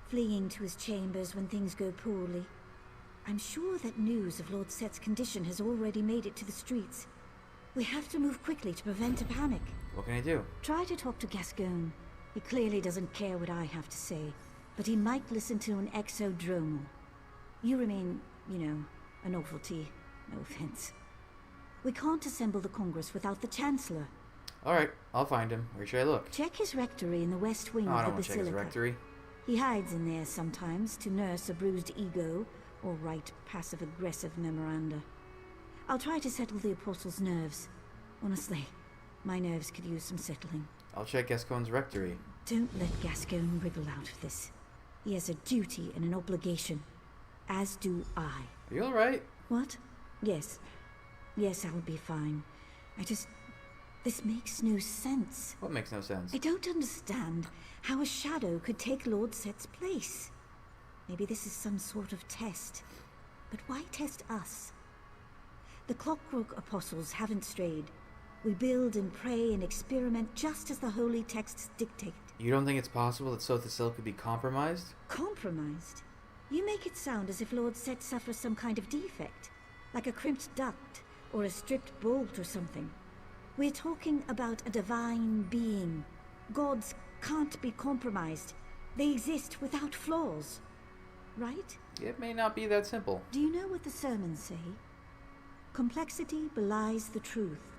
Speaker 12: Fleeing to his chambers when things go poorly. I'm sure that news of Lord Set's condition has already made it to the streets. We have to move quickly to prevent a panic.
Speaker 1: What can I do?
Speaker 12: Try to talk to Gascon. He clearly doesn't care what I have to say, but he might listen to an exodromal. You remain, you know, a novelty. No offense. We can't assemble the Congress without the Chancellor.
Speaker 1: Alright, I'll find him. Where should I look?
Speaker 12: Check his rectory in the west wing
Speaker 1: Oh, I
Speaker 12: of
Speaker 1: don't
Speaker 12: the
Speaker 1: want to check his
Speaker 12: Basilica.
Speaker 1: rectory.
Speaker 12: He hides in there sometimes to nurse a bruised ego or write passive-aggressive memoranda. I'll try to settle the Apostle's nerves. Honestly, my nerves could use some settling.
Speaker 1: I'll check Gascon's rectory.
Speaker 12: Don't let Gascon wriggle out of this. He has a duty and an obligation. As do I.
Speaker 1: Are you alright?
Speaker 12: What? Yes. Yes, I'll be fine. This makes no sense.
Speaker 1: What makes no sense?
Speaker 12: I don't understand how a shadow could take Lord Set's place. Maybe this is some sort of test. But why test us? The Clockwork Apostles haven't strayed. We build and pray and experiment just as the holy texts dictate.
Speaker 1: You don't think it's possible that Sotha Sil could be compromised?
Speaker 12: Compromised? You make it sound as if Lord Set suffers some kind of defect, like a crimped duct or a stripped bolt or something. We're talking about a divine being. Gods can't be compromised. They exist without flaws. Right?
Speaker 1: It may not be that simple.
Speaker 12: Do you know what the sermons say? Complexity belies the truth.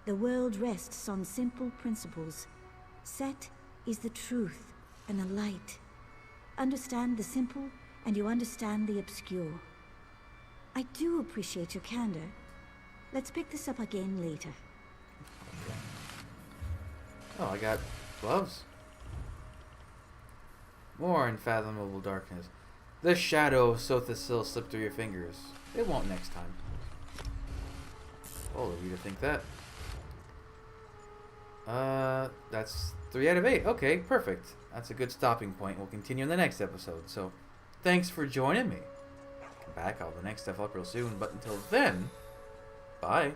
Speaker 12: The world rests on simple principles. Set is the truth and the light. Understand the simple, and you understand the obscure. I do appreciate your candor. Let's pick this up again later.
Speaker 1: Oh, I got gloves. More unfathomable darkness. The shadow of Sotha Sil slipped through your fingers. It won't next time. All of you to think that. That's 3 out of 8. Okay, perfect. That's a good stopping point. We'll continue in the next episode. So, thanks for joining me. Come back, I'll have the next stuff up real soon. But until then, bye.